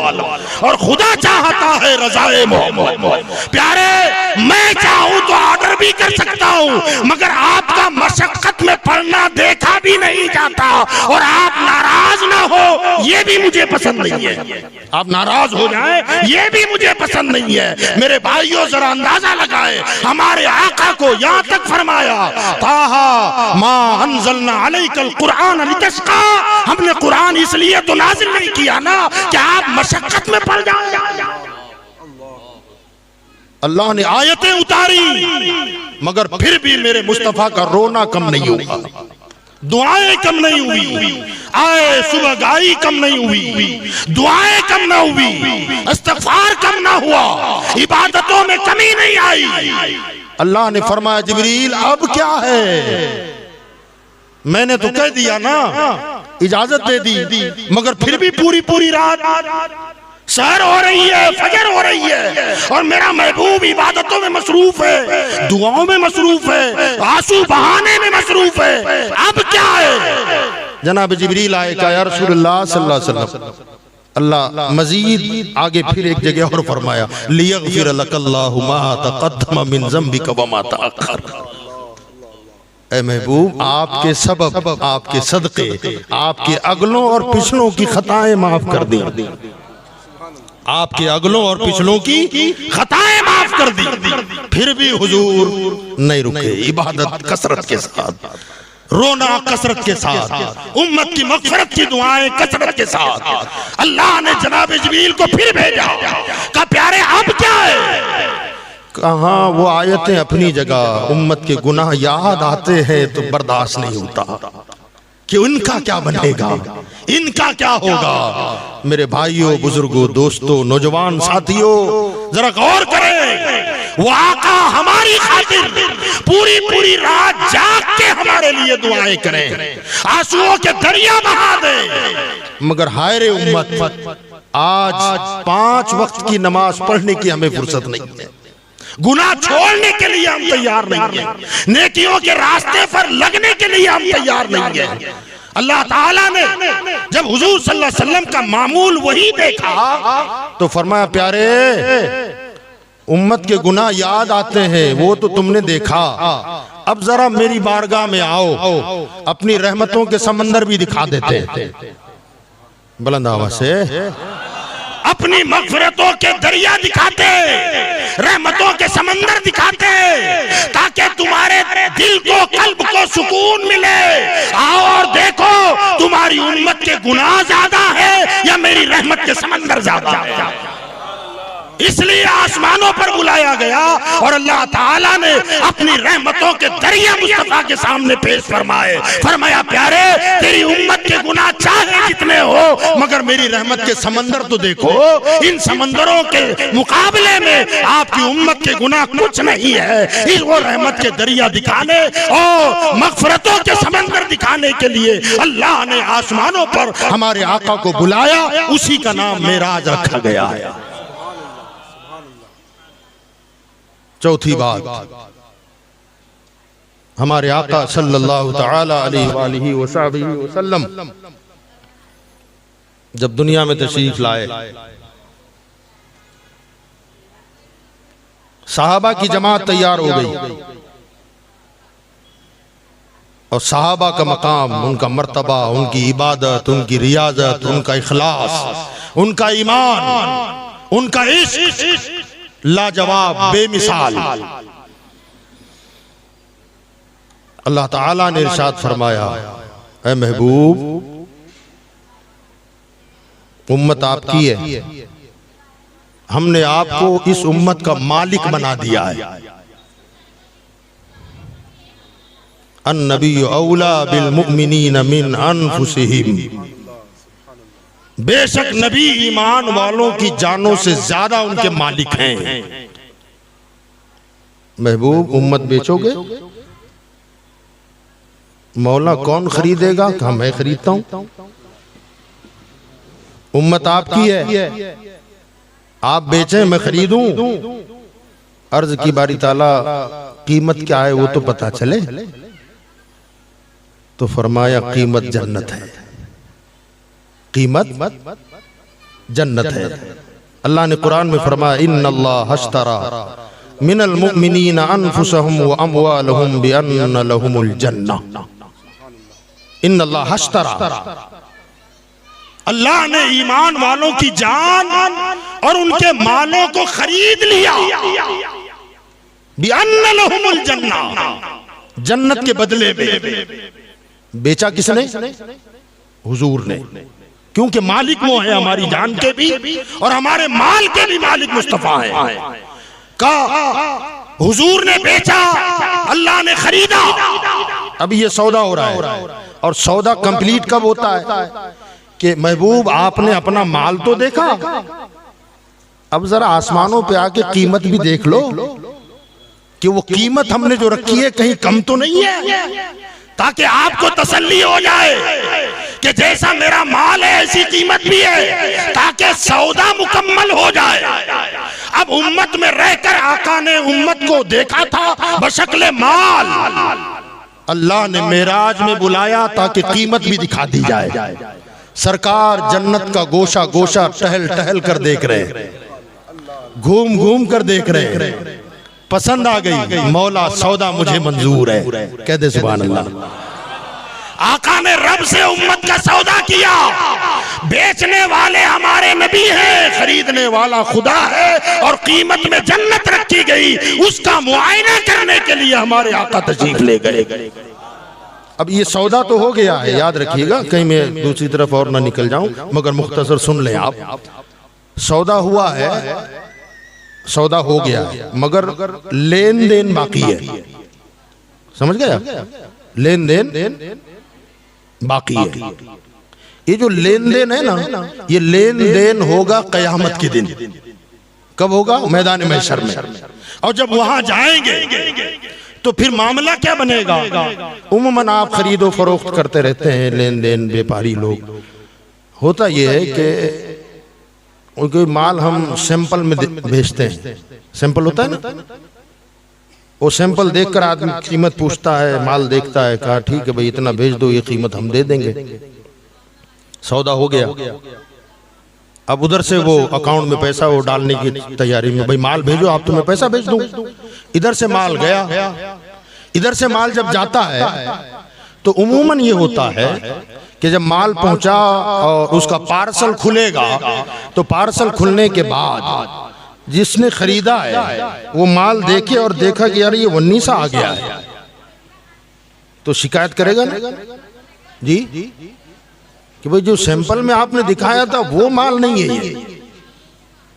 और खुदा चाहता है रज़ाए मोहम्मद। प्यारे, मैं चाहूं तो ऑर्डर भी कर सकता हूं, मगर आपका मशक्कत में पढ़ना देखा भी नहीं जाता, और आप नाराज ना हो ये भी मुझे पसंद नहीं है। आप नाराज हो जाएं ये भी मुझे पसंद नहीं है। मेरे भाइयों जरा अंदाजा लगाए, हमारे आका को यहाँ तक फरमाया, ताहा मा अंज़लना अलैकल कुरान लितश्का, हमने कुरान इसलिए तो नाजिल नहीं किया ना कि आप मशक्कत में पड़ जाएं। अल्लाह ने आयतें उतारी मगर फिर भी मेरे मुस्तफा का रोना कम नहीं हुआ, दुआएं कम नहीं हुई, आए सुबह गाई कम नहीं हुई, दुआएं कम ना हुई, इस्तिग़फ़ार कम ना हुआ, इबादतों में कमी नहीं आई। अल्लाह ने फरमाया जिब्रील अब क्या है, मैंने तो कह दिया ना, इजाजत दे दी, मगर फिर भी पूरी पूरी रात सहर हो रही है, फजर हो रही है, और मेरा महबूब इबादतों में मसरूफ है, दुआओं में मसरूफ है, आंसू बहाने में मसरूफ है, अब क्या है। जनाब जिब्रील आए कहा या रसूलुल्लाह सल्लल्लाहु अलैहि वसल्लम, अल्लाह मजीद आगे फिर एक जगह और फरमाया लियग़फ़िर लकल्लाहु मा तक़द्दम मिन ज़ंबिका व मा तअख़्ख़र। ऐ महबूब आपके सबब, आपके सदक़े, आपके अगलों और पिछलों की खताएं माफ कर दी, आपके अगलों और पिछलों की खताएं माफ कर दी। फिर भी हुजूर नहीं रुके, इबादत कसरत के साथ, रोना कसरत के साथ, उम्मत की मग़फ़िरत की दुआएं कसरत के साथ। अल्लाह ने जनाब जिब्रील को फिर भेजा, कहा प्यारे अब क्या है। कहा वो आयतें अपनी जगह, उम्मत के गुनाह याद आते हैं तो बर्दाश्त नहीं होता कि उनका क्या बनेगा, इनका क्या होगा। मेरे भाइयों, बुजुर्गों, दोस्तों, नौजवान साथियों, जरा गौर करें, वो आका हमारी खातिर पूरी पूरी रात जाग के हमारे लिए दुआएं करें, आंसुओं के दरिया बहा दे, मगर हाय रे उम्मत, आज 5 वक्त की नमाज पढ़ने की हमें फुर्सत नहीं है, गुनाह छोड़ने के लिए हम तैयार नहीं है, नेकियों के रास्ते पर लगने के लिए हम तैयार नहीं है। अल्लाह ताला ने जब हुजूर सल्लल्लाहु अलैहि वसल्लम का मामूल वही देखा तो फरमाया प्यारे उम्मत के गुनाह याद आते हैं, वो तो तुमने देखा, अब जरा मेरी बारगाह में आओ, अपनी रहमतों के समंदर भी दिखा देते हैं। बुलंद आवाज से अपनी मग़फ़िरतों के दरिया दिखाते, रहमतों के समंदर दिखाते, ताकि तुम्हारे दिल को, कल्ब को सुकून मिले। आओ और देखो तुम्हारी उम्मत के गुनाह ज्यादा है या मेरी रहमत के समंदर ज्यादा है। इसलिए आसमानों पर बुलाया गया और अल्लाह ताला ने अपनी रहमतों के दरिया मुस्तफा के सामने पेश फरमाए, फरमाया प्यारे तेरी उम्मत के गुनाह चाहे जितने हो, मगर मेरी रहमत के समंदर तो देखो, इन समंदरों के मुकाबले में आपकी उम्मत के गुनाह कुछ नहीं है। इस वो रहमत के दरिया दिखाने और मग़फ़िरतों के समंदर दिखाने के लिए अल्लाह ने आसमानों पर हमारे आका को बुलाया, उसी का नाम मेराज रखा गया है। चौथी बात, हमारे आका सल्लल्लाहु तआला अलैहि वसल्लम जब दुनिया में तशरीफ लाए, सहाबा की जमात तैयार हो गई और सहाबा का मकाम, उनका मर्तबा, उनकी इबादत, उनकी रियाजत, उनका इखलास, उनका ईमान, उनका इश्क लाजवाब, बेमिसाल। अल्लाह ताला ने इरशाद फरमाया, ऐ महबूब उम्मत आपकी है, हमने आपको इस उम्मत का मालिक बना दिया है। अन्नबी औला बिल मुमिनीन मिन अनफुसिहिम, बेशक नबी ईमान वालों की जानों से ज्यादा उनके मालिक हैं। महबूब उम्मत बेचोगे, मौला कौन खरीदेगा? कि मैं खरीदता हूं। उम्मत आपकी है, आप बेचें मैं खरीदूं। अर्ज की बारी ताला कीमत क्या है वो तो पता चले। तो फरमाया कीमत जन्नत है, कीमत जन्नत है। अल्लाह ने कुरान में फरमाया इन्नल्लाह अश्तरा मिनल मुमिनीना अनफुसहुम व अमवालहुम बिअन्न लहुमुल जन्नह। इन्नल्लाह हश्तरा, अल्लाह ने ईमान वालों की जान और उनके मालों को खरीद लिया। बिअन्न लहुमुल जन्ना, जन्नत के बदले में। बेचा किसने? हुजूर ने, क्योंकि मालिक वो है हमारी जान के भी और हमारे माल के भी मालिक मुस्तफा है। का हुजूर ने बेचा, अल्लाह ने खरीदा। अब ये सौदा हो रहा है, और सौदा कंप्लीट कब होता है कि महबूब आपने अपना माल तो देखा, अब जरा आसमानों पे आके कीमत भी देख लो कि वो कीमत हमने जो रखी है कहीं कम तो नहीं है, ताकि आपको तसल्ली हो जाए कि जैसा मेरा माल है ऐसी कीमत भी है, ताकि सौदा मुकम्मल हो जाए। अब उम्मत में रहकर आका ने उम्मत को देखा था बशक्ल माल, अल्लाह ने मेराज में बुलाया ताकि कीमत भी दिखा दी जाए। सरकार जन्नत का गोशा गोशा टहल टहल कर देख रहे, घूम घूम कर देख रहे, पसंद आ गई, मौला सौदा मुझे मंजूर है, कह दे सुभान अल्लाह। आका ने रब से उम्मत का सौदा किया, बेचने वाले हमारे नबी हैं, खरीदने वाला खुदा है, और कीमत में जन्नत रखी गई, उसका मुआयना करने के लिए हमारे आका तशरीफ ले गए। अब ये सौदा तो हो गया है, याद रखिएगा कहीं मैं दूसरी तरफ और ना निकल जाऊं, मगर मुख्तसर सुन लें आप। सौदा हुआ है, सौदा हो गया है, मगर लेन देन बाकी है, समझ गया? लेन देन बाकी है। ये जो लेन देन है ना, ये लेन देन होगा कयामत के दिन। कब होगा? मैदान महशर में। और जब वहां जाएंगे तो फिर मामला क्या बनेगा? उम्मन आप खरीदो फरोख्त करते रहते हैं, लेन देन व्यापारी लोग। होता यह है कि उनके माल हम सैंपल में भेजते हैं, सैंपल होता है ना, वो सैंपल देखकर आदमी कीमत पूछता है, माल देखता है, कहा ठीक है भाई इतना भेज दो, ये कीमत हम दे देंगे। सौदा हो गया। अब उधर से वो अकाउंट में पैसा वो डालने की तैयारी में, भाई माल भेजो आप तो मैं पैसा भेज दूं। इधर से माल गया, इधर से माल जब जाता है तो उमूमन ये होता है कि जब माल पहुंचा और उसका पार्सल खुलेगा, तो पार्सल खुलने के बाद जिसने खरीदा है वो माल देखे और देखा कि यार ये वन्नी सा आ गया है, तो शिकायत करेगा ना जी कि भाई जो सैंपल में आपने दिखाया था वो माल नहीं है,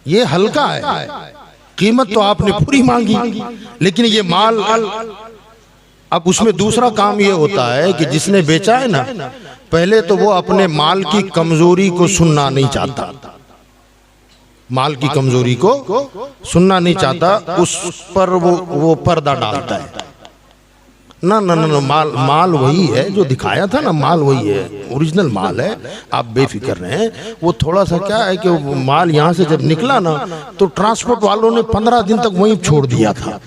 ये हल्का है, कीमत तो आपने पूरी मांगी लेकिन ये माल। अब उसमें दूसरा काम ये होता है कि जिसने बेचा है ना, पहले तो वो अपने माल की कमजोरी को सुनना नहीं चाहता, माल की कमजोरी को सुनना नहीं चाहता, उस पर वो पर्दा डालता है। ना ना ना, माल वही है जो दिखाया था ना, माल वही है, ओरिजिनल माल है, आप बेफिक्र रहें। वो थोड़ा सा क्या है कि वो माल यहाँ से जब निकला ना, तो ट्रांसपोर्ट वालों ने 15 दिन तक वहीं छोड़ दिया था,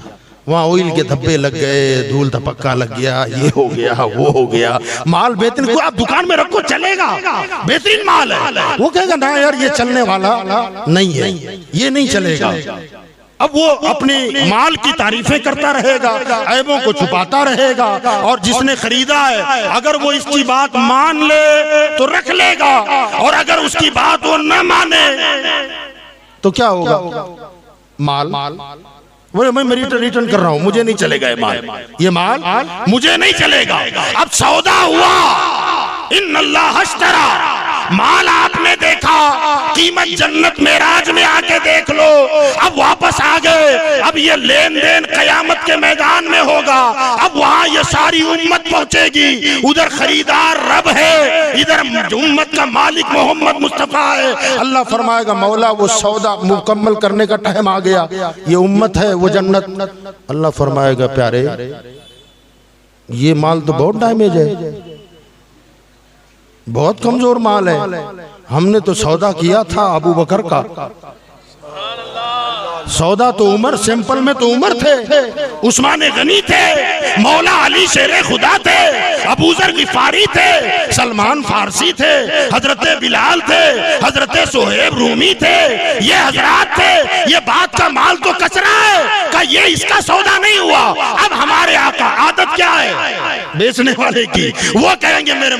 वहाँ ऑयल के धब्बे लग गए, धूल धपक्का लग गया, ये हो गया वो हो गया। माल बेहतरीन को आप दुकान में रखो चलेगा, बेहतरीन माल है, वो कहेगा ना यार ये चलने वाला नहीं है, ये नहीं चलेगा। अब वो अपने माल की तारीफें करता रहेगा, ऐबों को छुपाता रहेगा, और जिसने खरीदा है अगर वो इसकी बात मान ले तो रख लेगा, और अगर उसकी बात वो न माने तो क्या होगा? माल बोले मैं रिटर्न कर रहा हूं, मुझे नहीं चलेगा ये माल मुझे नहीं चलेगा। अब सौदा हुआ, इन्नल्लाह अश्तरा, माल आपने देखा, कीमत जन्नत मेराज में आके देख लो। अब वापस आ गए, अब ये लेन देन कयामत के मैदान में होगा। अब वहां ये सारी उम्मत पहुंचेगी, उधर खरीदार रब है, इधर उम्मत का मालिक मोहम्मद मुस्तफा है। अल्लाह फरमाएगा मौला वो सौदा मुकम्मल करने का टाइम आ गया, ये उम्मत है वो जन्नत। अल्लाह फरमाएगा प्यारे ये माल तो बहुत डैमेज है, बहुत कमजोर माल है, हमने तो सौदा किया था अबू बकर का, सौदा तो उमर, सिंपल में तो उमर थे, उस्मान गनी थे, मौला अली शेरे खुदा थे, अबू जर गिफारी थे, सलमान फारसी थे, हजरत बिलाल थे, हजरत सोहेब रूमी थे, ये हजरात थे। ये बात का माल तो कचरा है का ये इसका सौदा नहीं हुआ। अब हमारे आका आदत क्या है बेचने वाले की, वो कहेंगे मेरे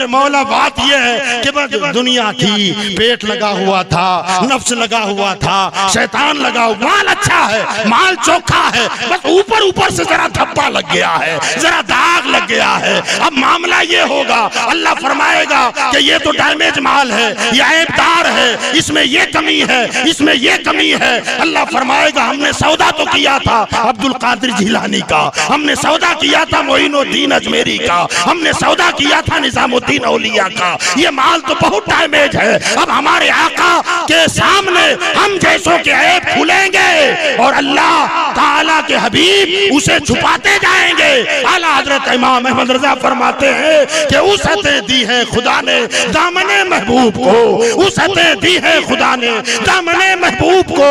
मौला बात ये है कि बस दुनिया थी, पेट लगा हुआ था, नफ्स लगा हुआ था, शैतान लगा हुआ, माल अच्छा है, माल चोखा है, बस ऊपर से जरा धब्बा लग गया है, जरा दाग लग गया है। अब मामला ये होगा, अल्लाह फरमाएगा कि ये तो डैमेज माल है, ये ऐबदार है, इसमें ये कमी है, इसमें ये कमी है। अल्लाह फरमाएगा हमने सौदा तो किया था अब्दुल कादिर जिलानी का, हमने सौदा किया था मोइनुद्दीन अजमेरी का, हमने सौदा किया था निजामुद्दीन औलिया का, ये माल तो बहुत डैमेज है। अब हमारे आका के सामने हम जैसों के ऐब खुलेंगे और अल्लाह ताला के हबीब उसे छुपाते जाएंगे। आला हजरत इमाम अहमद रजा फरमाते हैं कि उसहतें दी है खुदा ने दामने महबूब को, उसहतें दी है खुदा ने दामने महबूब को,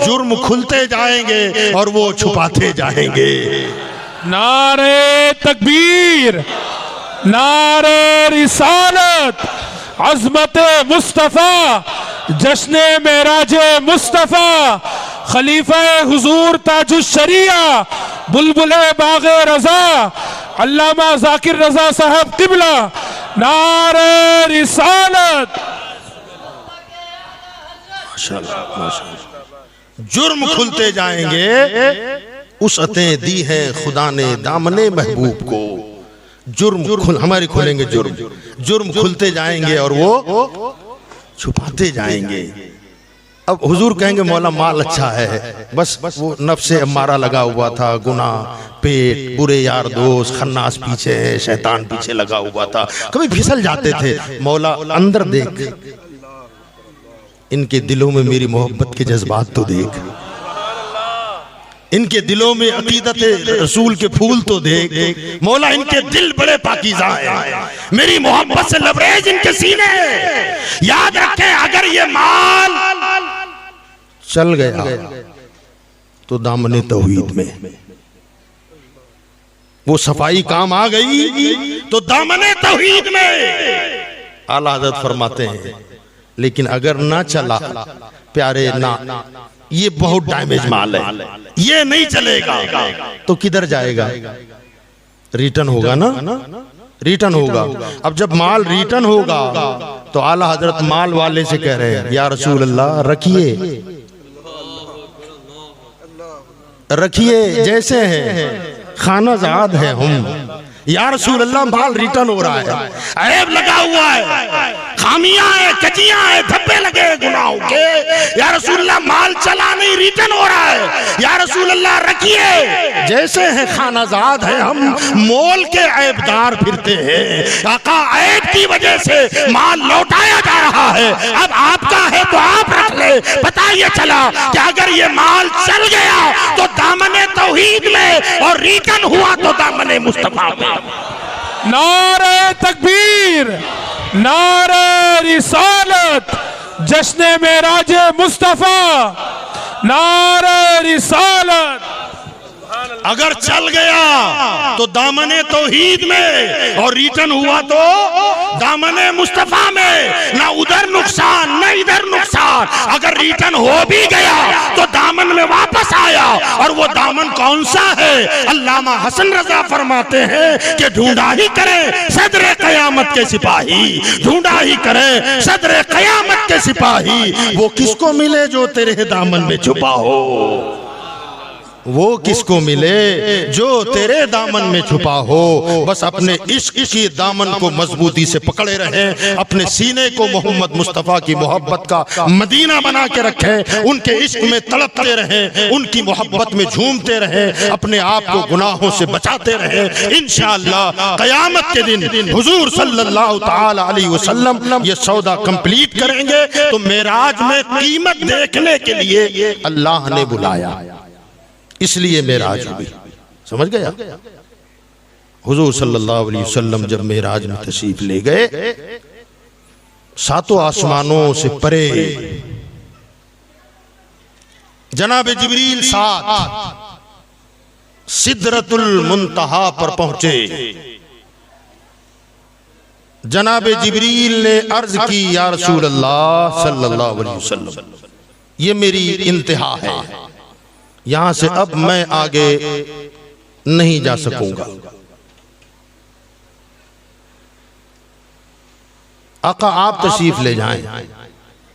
जुर्म खुलते जाएंगे और वो छुपाते जाएंगे। नारे तकबीर, नारे रिसालत, अज़मत मुस्तफ़ा, जश्न मेराज मुस्तफ़ा, खलीफा हुजूर ताजुश शरिया, बुलबुले बागे रजा, अल्लामा जाकिर रजा साहब किबला, नारे रिसालत। जुर्म खुलते जाएंगे, उसअतें दी है खुदा ने दामने महबूब को, हमारे खुलेंगे जुर्म खुलते जाएंगे और वो छुपाते जाएंगे। अब हुजूर कहेंगे मौला माल अच्छा है, बस वो नफ्स से अम्मारा लगा हुआ था, गुनाह, पेट, बुरे यार दोस्त, खन्नास पीछे है, शैतान पीछे लगा हुआ था, कभी फिसल जाते थे। मौला अंदर देख, इनके दिलों में मेरी मोहब्बत के जज्बात तो देख, इनके दिलों में अकीदत रसूल के फूल तो देख। मौला इनके दिल बड़े पाकीज़ा हैं, मेरी मोहब्बत से लबरेज इनके सीने हैं। याद रखें अगर ये माल चल गया तो दामने तौहीद में वो सफाई काम आ गई तो दामने तौहीद में। आला हज़रत फरमाते हैं लेकिन अगर ना चला प्यारे ना, ये बहुत डैमेज माल है, ये नहीं चलेगा तो किधर जाएगा? रिटर्न होगा ना, रिटर्न होगा। अब जब माल रिटर्न होगा तो आला हजरत माल वाले से कह रहे हैं या रसूल अल्लाह रखिए जैसे हैं, खानाजाद है हम, या रसूल अल्लाह माल रिटर्न हो रहा है, ऐब लगा हुआ है, खामियां है, कजियां है, धब्बे लगे गुनाहों के, या रसूल अल्लाह माल चला नहीं, रिटर्न हो रहा है, या रसूल अल्लाह रखिए जैसे हैं, खानाजाद है हम, मोल के ऐबदार फिरते हैं। आका ऐब की वजह से माल लौटाया जा रहा है, अब आपका है तो आप रख ले। पता ये चला कि अगर ये माल चल गया तो दामने तौहीद में और रिटर्न हुआ तो दामने मुस्तफा में। नारे तकबीर, नारे रिसालत, जश्न मेराज मुस्तफा, नारे रिसालत। अगर चल गया तो दामने तौहीद में और रिटर्न हुआ तो दामने मुस्तफा में, ना उधर नुकसान ना इधर नुकसान। अगर रिटर्न हो भी गया तो दामन में वापस आया, और वो दामन कौन सा है? अल्लामा हसन रजा फरमाते हैं कि ढूंढा ही करें सदरे कयामत के सिपाही, ढूंढा ही करें सदरे कयामत के सिपाही, वो किसको मिले जो तेरे दामन में छुपा हो, वो किसको मिले जो तेरे दामन में छुपा हो। बस अपने इश्क की दामन को मजबूती से पकड़े रहें, अपने सीने को मोहम्मद मुस्तफ़ा की मोहब्बत का मदीना बना के रखें, उनके इश्क में तड़पते रहें, उनकी मोहब्बत में झूमते रहें, अपने आप को गुनाहों से बचाते रहें। इंशाअल्लाह क़यामत के दिन हुजूर सल्लल्लाहु ताला अलैहि वसल्लम ये सौदा कंप्लीट करेंगे तो मेराज में कीमत देखने के लिए अल्लाह ने बुलाया, इसलिए मेराज हुई। समझ गया? हुजूर सल्लल्लाहु अलैहि वसल्लम जब मेराज में तशरीफ ले गए, सातों आसमानों से परे जनाब जिब्रील साथ सिदरतुल मुंतहा पर पहुंचे। जनाब जिब्रील ने अर्ज की, या रसूल अल्लाह सल्लल्लाहु अलैहि वसल्लम, ये मेरी इंतहा है, यहां से अब मैं आगे नहीं जा सकूंगा। आका आप तशरीफ ले जाएं,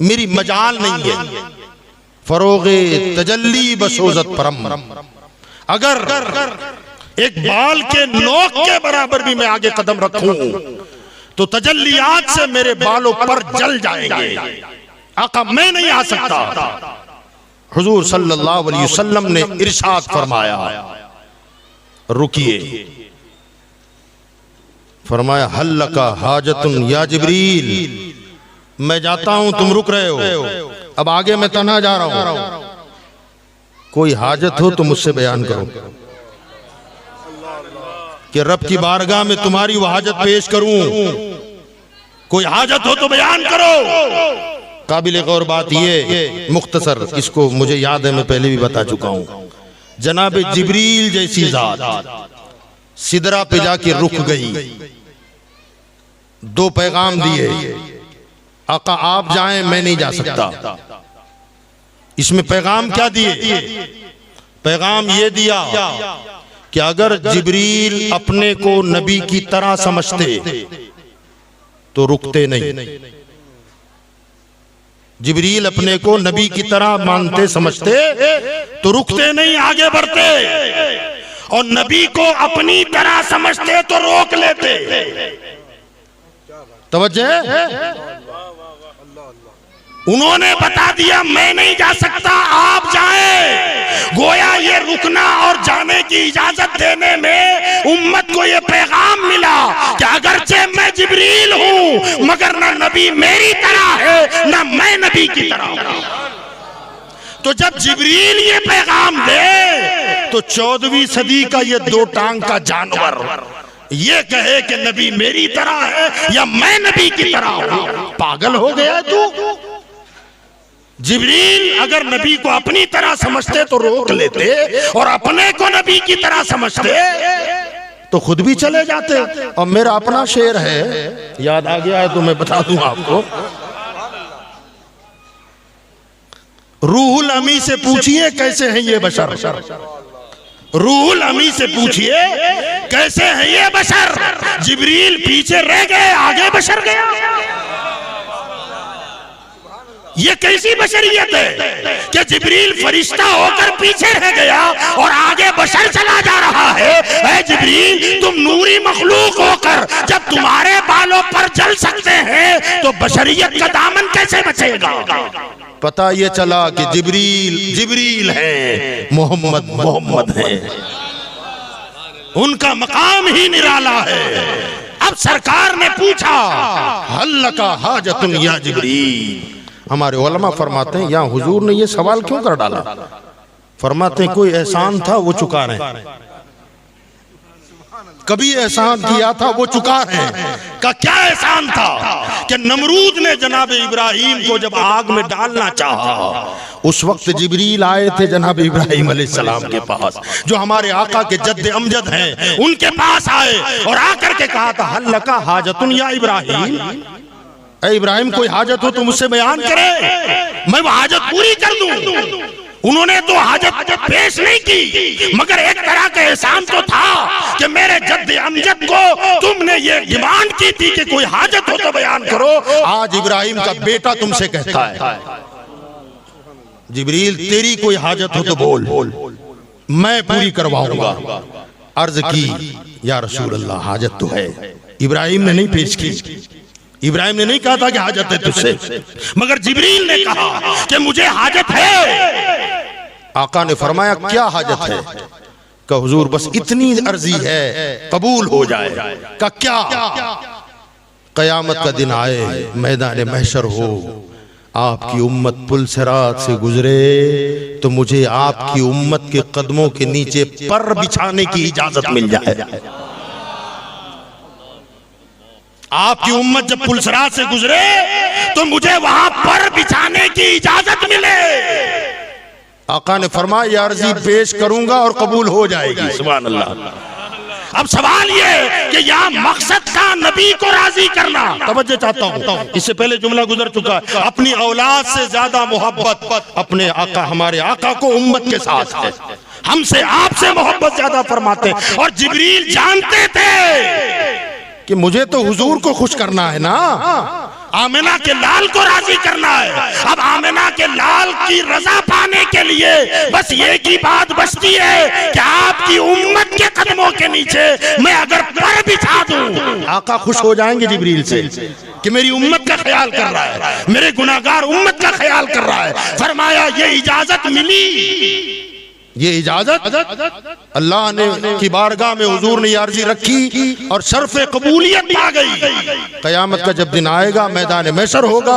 मेरी मजाल नहीं है। फरोगे तजल्ली बसोजत परम, अगर एक बाल के नोक के बराबर भी मैं आगे कदम रखूं तो तजल्लियात से मेरे बालों पर जल जाएंगे। आका मैं नहीं आ सकता। हुजूर सल्लल्लाहु अलैहि वसल्लम ने इरशाद फरमाया, रुकिए। फरमाया, हल्लका हाजतुन या जिब्रील, मैं जाता हूं, तुम रुक रहे हो, अब आगे मैं तन्हा जा रहा हूं, कोई हाजत हो तो मुझसे बयान करो कि रब की बारगाह में तुम्हारी वो हाजत पेश करूं। कोई हाजत हो तो बयान करो। काबिल गौर बात ये मुख्तसर, इसको मुझे याद है, मैं पहले भी बता चुका हूं। जनाब जिब्रील जैसी जात सिदरा पे जाके रुक गई, दो पैगाम दिए, आका आप जाएं, मैं नहीं जा सकता। इसमें पैगाम क्या दिए? पैगाम ये दिया कि अगर जिब्रील अपने को नबी की तरह समझते तो रुकते नहीं। जिब्रील अपने को नबी की तरह मानते समझते तो रुकते नहीं, आगे बढ़ते, और नबी को अपनी तरह समझते तो रोक लेते। तवज्जो है? उन्होंने बता दिया मैं नहीं जा सकता, आप जाएं। गोया ये रुकना और जाने की इजाजत देने में उम्मत को ये पैगाम मिला कि अगरचे मैं जिब्रील हूं, मगर ना नबी मेरी तरह है ना मैं नबी की तरह हूं। तो जब जिब्रील ये पैगाम दे तो 14वीं सदी का ये दो टांग का जानवर ये कहे कि नबी मेरी तरह है या मैं नबी की तरह हूं, पागल हो गया तू। जिब्रील अगर नबी को अपनी तरह समझते तो रोक लेते, और अपने को नबी की तरह समझते तो खुद भी चले जाते। और मेरा अपना शेर है, याद आ गया है तो मैं बता दूं आपको। रूहुल अमी से पूछिए कैसे हैं ये बशर, रूहुल अमी से पूछिए कैसे हैं ये बशर। जिब्रील पीछे रह गए, आगे बशर गया। ये कैसी बशरियत है कि जिब्रील फरिश्ता होकर पीछे रह गया और आगे बशर चला जा रहा है। ऐ जिब्रील, तुम नूरी मखलूक होकर जब तुम्हारे बालों पर जल सकते हैं तो बशरियत का दामन कैसे बचेगा? पता ये चला कि जिब्रील जिब्रील है, मोहम्मद मोहम्मद है, उनका मकाम ही निराला है। अब सरकार ने पूछा, हल्लका हाजतुन या जिब्रील। हमारे उलमा फरमाते हैं, यहाँ हुजूर ने ये सवाल क्यों कर डाला? फरमाते हैं कोई एहसान था वो चुका रहे, कभी एहसान किया था वो चुका है। का क्या एहसान था कि नमरूद ने जनाब इब्राहिम को जब आग में डालना चाहा, उस वक्त जिब्रील आए थे जनाब इब्राहिम अलैहिस्सलाम के पास, जो हमारे आका के जद्द अमजद हैं, उनके पास आए और आकर के कहा था, हल्लका हाजतुन या इब्राहिम, ऐ इब्राहिम कोई हाजत हो तो मुझसे बयान करे, मैं वो हाजत पूरी कर दूं। उन्होंने तो हाजत पेश नहीं की, मगर एक तरह का एहसान तो था कि मेरे जद्द अमजद को तुमने ये डिमांड की थी कि कोई हाजत हो तो बयान करो। आज इब्राहिम का बेटा तुमसे कहता है, जिब्रील तेरी कोई हाजत हो तो बोल, मैं पूरी करवाऊंगा। अर्ज की, या रसूल अल्लाह हाजत तो है। इब्राहिम ने नहीं पेश की, इब्राहिम ने नहीं कहा था कि हाजत है तुझसे, मगर जिब्रील ने कहा कि मुझे हाजत है। आका ने फरमाया क्या हाजत है? का हुजूर बस इतनी अर्जी है, कबूल हो जाए। का क्या? कयामत का दिन आए, मैदान महशर हो, आपकी उम्मत पुल सिरात से गुजरे तो मुझे आपकी उम्मत के कदमों के नीचे पर बिछाने की इजाजत मिल जाए। आपकी उम्मत जब पुलसरात से गुजरे तो मुझे वहां पर बिछाने की इजाजत मिले। आका ने फरमाया ये अर्जी पेश करूंगा और कबूल हो जाएगी। सुभान अल्लाह। अब सवाल ये है कि यहाँ मकसद था नबी को राजी करना। तवज्जो चाहता हूँ, इससे पहले जुमला गुजर चुका है, अपनी औलाद से ज्यादा मोहब्बत अपने आका, हमारे आका को उम्मत के साथ है। हमसे आपसे मोहब्बत ज्यादा फरमाते। और जिब्रील जानते थे कि मुझे तो हुजूर को खुश करना है ना, आमिना के लाल को राजी करना है। अब आमिना के लाल की रजा पाने के लिए बस एक ही बात बचती है कि आपकी उम्मत के कदमों के नीचे मैं अगर पर बिछा दूं, आका खुश हो जाएंगे जिब्रील से कि मेरी उम्मत का ख्याल कर रहा है, मेरे गुनाहगार उम्मत का ख्याल कर रहा है। फरमाया ये इजाजत मिली, ये इजाजत अल्लाह ने की बारगाह में हुजूर ने अर्जी रखी और शर्फ़े कबूलियत पा गई। कयामत का जब दिन आएगा, मैदान महशर होगा,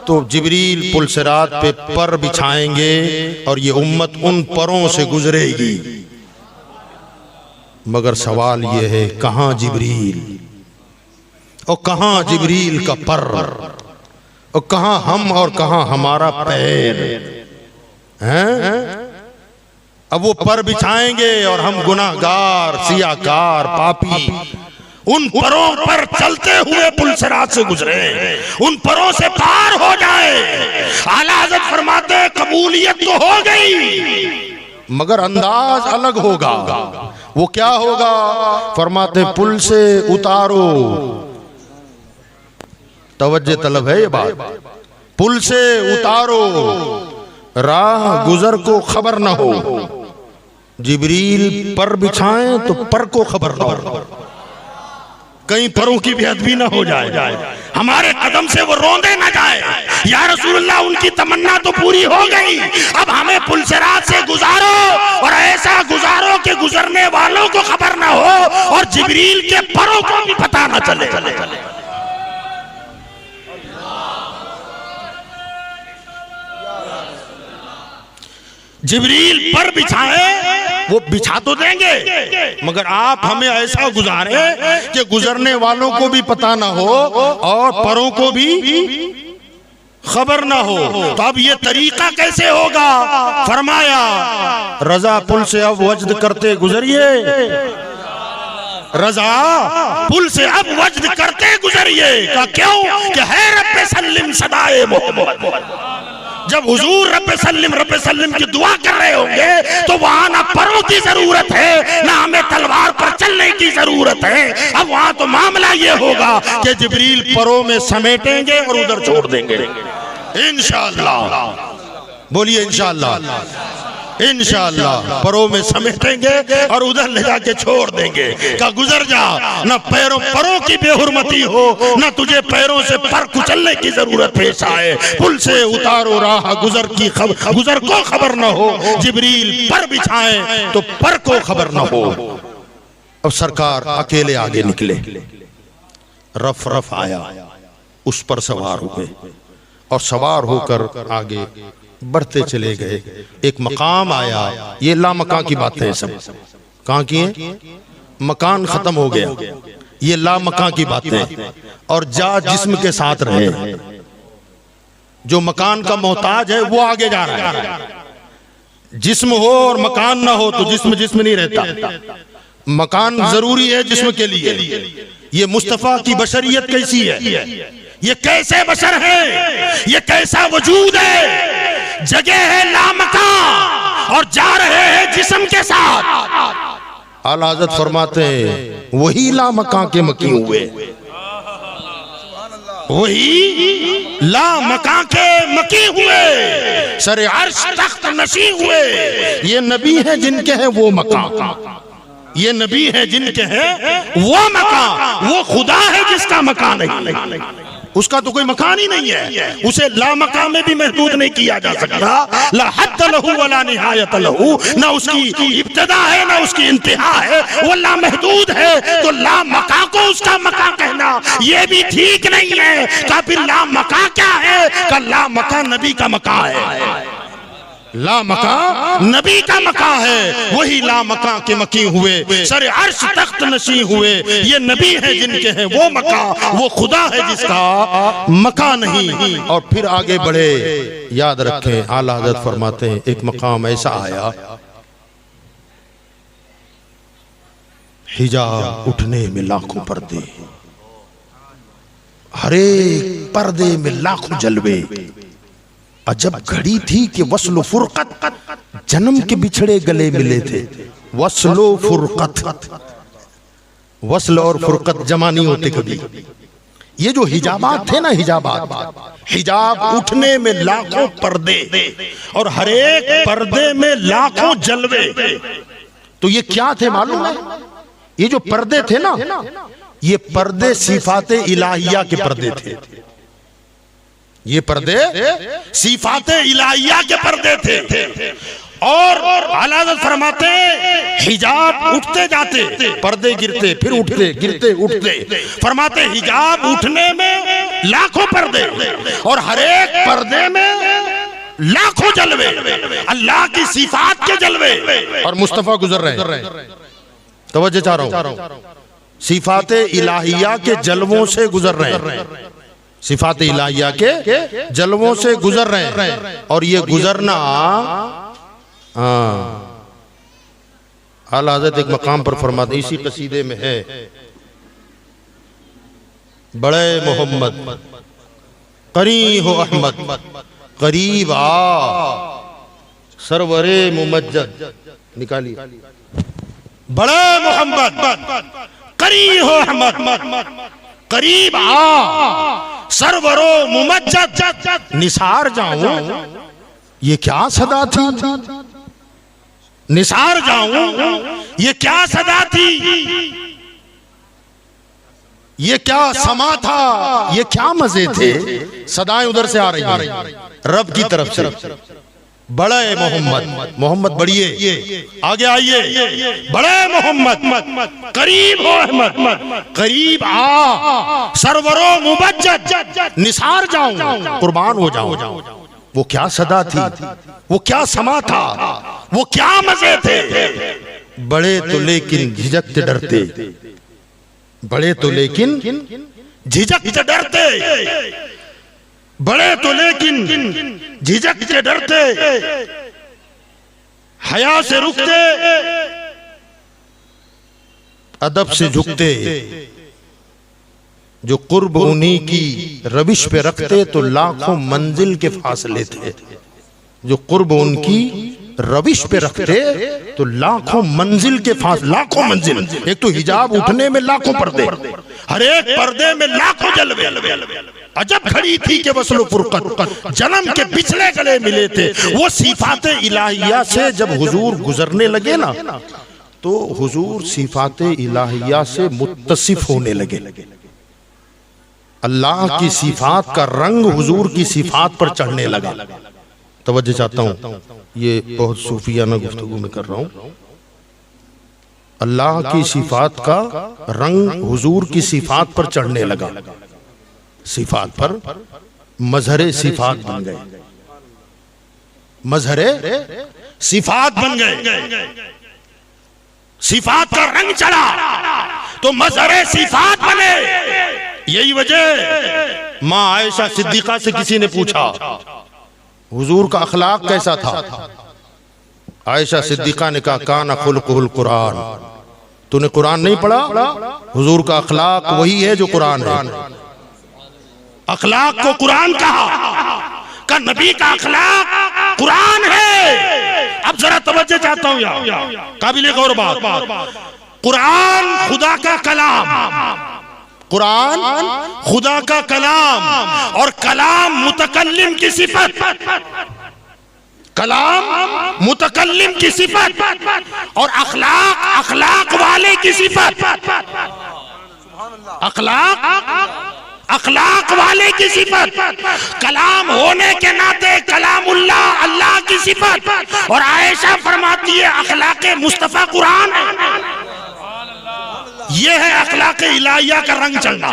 तो जिब्रील पुल सिरात पे पर बिछाएंगे और ये उम्मत उन परों से गुजरेगी। मगर सवाल ये है कहाँ जिब्रील और कहाँ जिब्रील का पर और कहाँ हम और कहाँ हमारा पैर हैं? अब वो पर बिछाएंगे और हम गुनाहगार, सियाकार, पापी उन परों पर चलते हुए पुल सिरात से गुजरे, उन परों से पार हो जाए। आला हज़रत फरमाते हैं कबूलियत तो हो गई मगर अंदाज अलग होगा। वो क्या होगा? फरमाते पुल से उतारो, तवज्जो तलब है ये बात, पुल से उतारो, राह गुजर को खबर न हो। जिब्रील पर बिछाएं तो पर को खबर न हो, कहीं परों की बेअदबी ना हो जाए, हमारे कदम से वो रोंदे ना जाए। या रसूलुल्लाह उनकी तमन्ना तो पूरी हो गई, अब हमें पुल सिरात से गुजारो और ऐसा गुजारो कि गुजरने वालों को खबर ना हो और जिब्रील के परों को भी पता ना चले। जिब्रील पर बिछाए, वो बिछा तो देंगे मगर आप हमें ऐसा गुजारे कि गुजरने वालों को भी पता ना हो और परों को भी खबर ना हो। तो अब ये तरीका कैसे होगा? फरमाया रजा पुल से अब वज्द करते गुजरिए, रजा पुल से अब वज्द करते गुजरिए। का क्यों? कि है रब्बे सल्लिम सदाए मोहम्मद। जब हुजूर रब्बे सल्लिम की दुआ कर रहे होंगे तो वहां ना परों की जरूरत है ना हमें तलवार पर चलने की जरूरत है। अब वहां तो मामला ये होगा कि जिब्रील परों में समेटेंगे और उधर छोड़ देंगे इंशाअल्लाह। बोलिए इंशाअल्लाह। इंशाअल्लाह परों में समेटेंगे और उधर ले जाके छोड़ देंगे। का गुजर जा, ना परों की बेहुरमती हो, ना तुझे पैरों से पर कुचलने की जरूरत पेश आए। पुल से उतारो राह गुजर की गुजर को खबर न हो। जिब्रील पर बिछाएं तो पर को खबर न हो। अब सरकार अकेले आगे निकले, रफ आया, उस पर सवार हुए और सवार होकर आगे बढ़ते चले गए। एक मकाम आया, ये ला मकान की बातें हैं सब, कहाँ की है? मकान खत्म हो गया, ये ला मकान की बातें। और जा जिस्म के साथ रहे, जो मकान का मोहताज है वो आगे जा रहा है। जिस्म हो और मकान ना हो तो जिस्म नहीं रहता। मकान जरूरी है जिस्म के लिए। ये मुस्तफा की बशरियत कैसी है? ये कैसे बशर है? ये कैसा वजूद है? जगह है लामकान और जा रहे हैं जिस्म के साथ। आला हज़रत फरमाते हैं वही लामकान के मकी हुए, वही लामकान के मकी हुए, सरे अर्श तख्त नशी हुए। ये नबी है जिनके हैं वो मकान, ये नबी है जिनके हैं वो मकान। वो खुदा है जिसका मकान नहीं, उसका तो कोई मकान ही नहीं है। उसे ला मकान में भी महदूद नहीं किया जा सकता। ला हद लहू वला निहायत लहू, ना उसकी इब्तिदा है ना उसकी इंतहा है, वो ला महदूद है। तो ला मकान को उसका मकान कहना ये भी ठीक नहीं है। का फिर ला मकान क्या है? का ला मकान नबी का मकान है। ला मका नबी का मका है, वही ला मका के मकी हुए, सर अर्श तख्त नशी हुए। ये नबी है जिनके हैं वो मका, वो खुदा है जिसका मका नहीं। और फिर आगे बढ़े, याद रखें आला हज़रत फरमाते हैं एक मकाम ऐसा आया, हिजाब उठने में लाखों पर्दे, हर एक पर्दे में लाखों जलवे। अजब घड़ी थी कि वस्ल फुरकत, जन्म के बिछड़े गले मिले थे। वस्ल फुरकत, वस्ल और फुरकत जमा नहीं होते कभी। ये जो हिजाबात थे ना, हिजाब उठने में लाखों पर्दे और हर एक पर्दे में लाखों जलवे। तो ये क्या थे मालूम है? ये जो पर्दे थे ना, ये पर्दे सिफाते इलाहिया के पर्दे थे। ये पर्दे सिफाते इलाहिया के पर्दे थे। और आला हज़रत फरमाते हिजाब उठते जाते, पर्दे गिरते फिर उठते, गिरते उठते। फरमाते हिजाब उठने में लाखों पर्दे और हर एक पर्दे में लाखों जलवे, अल्लाह की सिफात के जलवे। और मुस्तफा गुजर रहे हैं, तवज्जो चाह रहा हूं, सिफाते इलाहिया के जलवों से गुजर रहे हैं, सिफाते इलाहिया के जलवों से गुजर रहे हैं। और ये गुजरना, आला हज़रत एक मकाम पर फरमाते, इसी कसीदे में है, बड़े मोहम्मद करी हो अहमद, करीब आ सरवरे मुमज्जद। निकालिए, बड़े मोहम्मद करी हो अहमद, करीब आ सरवरो मुमज्जद। निसार जाऊं ये क्या सदा थी, निसार जाऊं ये क्या सदा थी, ये क्या समा था, ये क्या मजे थे। सदाएं उधर से आ रही हैं रब की तरफ से। बड़े मोहम्मद, मोहम्मद बढ़िए, आगे आइए, बड़े मोहम्मद करीब हो अहमद, करीब आ सरवरो मुमज्जद। निसार जाऊं कुर्बान हो जाऊं, वो क्या सदा थी, वो क्या समा था, वो क्या मजे थे। बड़े तो लेकिन झिझकते डरते, बड़े तो लेकिन झिझकते डरते, बड़े तो लेकिन झिझक के डरते, हया से रुकते, अदब से झुकते। जो कुर्ब उन्हीं की रविश पे रखते तो लाखों मंजिल के फासले थे। जो कुर्ब उनकी रविश पे रखते तो लाखों मंजिल के फासले, लाखों मंजिल। एक तो हिजाब उठने में लाखों पर्दे, हर एक पर्दे में लाखों जलवे। अजब घड़ी थी कि वस्ल फुरकत, जन्म के पिछले गले मिले थे। वो सिफाते इलाहिया से जब हुजूर गुजरने लगे ना, तो हुजूर सिफाते इलाहिया से मुत्तसिफ होने लगे। अल्लाह की सिफात का रंग हुजूर की सिफात पर चढ़ने लगा। तवज्जो चाहता हूं, ये बहुत सूफियाना गुफ्तगू में कर रहा हूं। अल्लाह की सिफात का रंग हुजूर की सिफात पर चढ़ने लगा। सिफात पर मजहरे सिफात बन गए, मजहरे सिफात बन गए। सिफात का रंग चढ़ा तो मजहरे सिफात बने। यही वजह माँ आयशा सिद्दीका से किसी ने पूछा हुजूर का अखलाक कैसा था। आयशा सिद्दीका ने कहा काना खुल्कुहुल कुरान। तूने कुरान नहीं पढ़ा? हुजूर का अखलाक वही है जो कुरान है। अखलाक को कुरान कहा, का नबी का अखलाक कुरान है। अब जरा तवज्जो चाहता हूं यार, काबिले गौर बात। कुरान खुदा का कलाम, कुरान खुदा का कलाम, और कलाम मुतकल्लिम की सिफत, कलाम मुतकल्लिम की सिफत, और अखलाक अखलाक वाले की सिफत। अखलाक अखलाक वाले की सिफत। कलाम होने के नाते कलामुल्लाह अल्लाह की सिफत। और आयशा फरमाती है अखलाक मुस्तफा कुरान है। ये है अखलाक इलाहिया का रंग चढ़ना,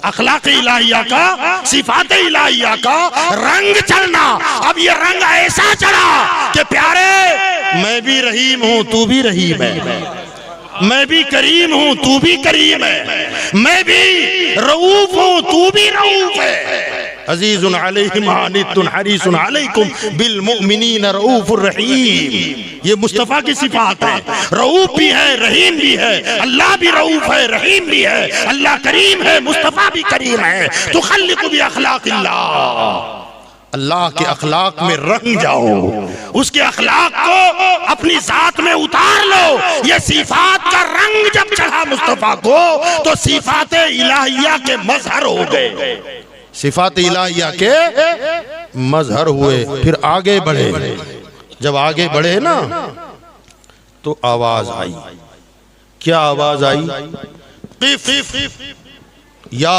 अखलाक इलाहिया का, सिफात इलाहिया का रंग चढ़ना। अब ये रंग ऐसा चढ़ा कि प्यारे मैं भी रहीम हूं तू भी रहीम है, मैं भी करीम हूं तू भी करीम है, मैं भी रऊफ हूं तू भी रऊफ है। अजीजुन अलैहि मा अनित्तुम हरीसुन अलैकुम बिल मुमिनीन रऊफुर रहीम। ये मुस्तफा की सिफात है, रऊफ भी है रहीम भी है। अल्लाह भी रऊफ है रहीम भी है, अल्लाह करीम है मुस्तफा भी करीम है। तो खल्लिकु बि अखलाकिल्लाह, अल्लाह के अखलाक में रंग जाओ, उसके अखलाक को अपनी जात में उतार लो। ये सिफात का रंग जब चढ़ा मुस्तफा को तो सिफात इलाहिया के मजहर हो गए, सिफात इलाहिया के मजहर हुए। फिर आगे बढ़े, जब आगे बढ़े ना तो आवाज आई। क्या आवाज आई? क़िफ़ या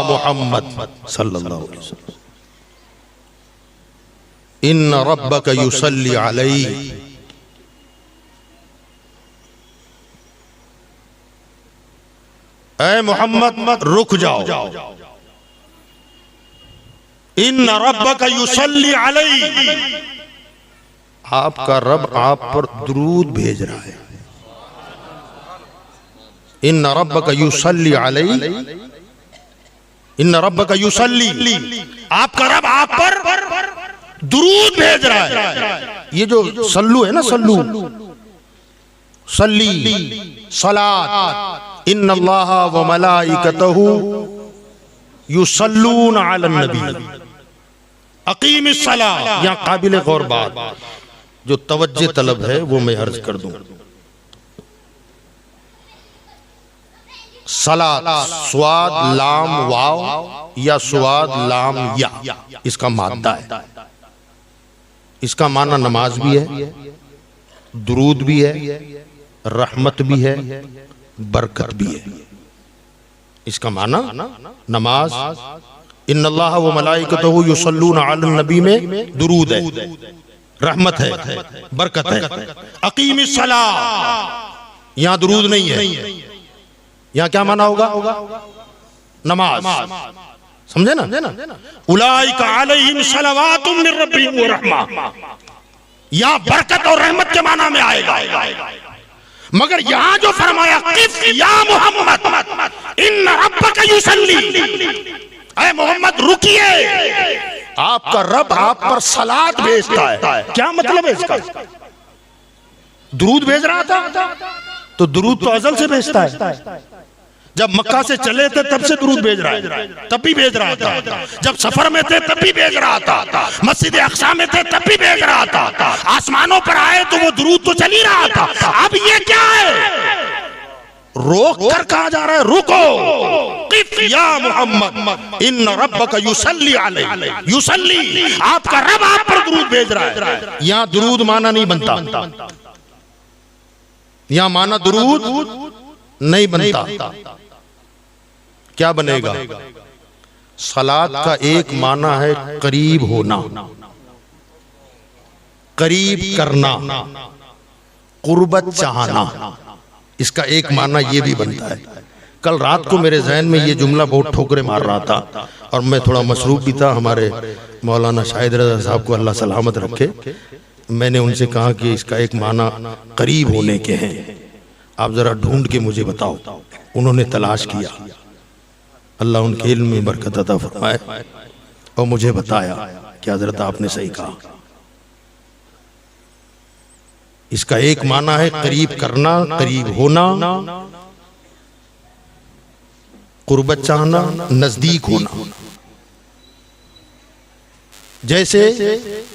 मुहम्मद सल्लल्लाहु अलैहि वसल्लम इन्न रब्बक युसल्ली अलैहि। ऐ मोहम्मद रुक जाओ, इन्न रब्बक युसल्ली अलैहि, आपका रब आप पर दुरूद भेज रहा है। इन्न रब्बक युसल्ली अलैहि, इन्न रब्बक युसल्ली, आपका रब आप पर दुरूद भेज रहा है। ये जो सल्लू है ना, सल्लू सल्ली सलात, इन्नल्लाह व मलाइकतहु युसल्लून अलन नबी अकीमिस सलाह। यहाँ काबिल गौर बात जो तवज्जो तलब है वो मैं अर्ज कर दूं। सलात स्वाद लाम वाव या स्वाद लाम या, इसका मादा है। इसका माना नमाज भी है, दुरूद भी है, रहमत भी है, बरकत भी है। इसका माना नमाज, इन्नल्लाह व मलाइकतहु युसल्लूना अलन नबी में दुरूद है, रहमत है, बरकत है। अकीमिस सलाह, यहां दुरूद नहीं है, यहां क्या माना होगा? नमाज। समझे ना? उलाइका अलैहिम सलवातुम मिर रब्बिहिम व रहमा, यहां बरकत और रहमत के माना में आएगा। मगर यहां जो फरमाया क़िफ़ या मोहम्मद इन्न रब्बक युसल्ली, ऐ मोहम्मद रुकिए, आपका रब आप पर सलात भेजता है। क्या मतलब है इसका? दुरूद भेज रहा था तो दुरूद तो अज़ल से भेजता है। जब मक्का से चले थे तब से दुरूद भेज रहा है, तब भी भेज रहा था। जब सफर में थे तब भी भेज रहा था, मस्जिद अक़सा में थे तब भी भेज रहा था। आसमानों पर आए तो वो दुरूद तो चल ही रहा था। अब ये क्या है? रोक कर कहा जा रहा है रुको, क़िफ़ या मोहम्मद इन्न रब्बक युसल्ली अलैहि, युसल्ली, आपका रब आप पर दुरूद भेज रहा है। यहां दुरूद माना नहीं बनता, यहां माना दुरूद नहीं बनता। क्या बनेगा? सलात का एक माना है करीब होना, करीब करना, कुर्बत चाहना। इसका एक माना ये भी बनता है। कल रात को मेरे जहन में ये जुमला बहुत ठोकरे मार रहा था और मैं थोड़ा मसरूफ भी था। हमारे मौलाना शाहिद रज़ा साहब को अल्लाह सलामत रखे, मैंने उनसे कहा कि इसका एक माना करीब होने के हैं, आप जरा ढूंढ के मुझे बताओ। उन्होंने तलाश किया, अल्लाह उनके इल्म में बरकत अता फरमाए, और मुझे बताया कि हजरत आपने सही कहा। इसका एक माना है करीब करना, करीब होना, कुर्बत चाहना, नजदीक होना। जैसे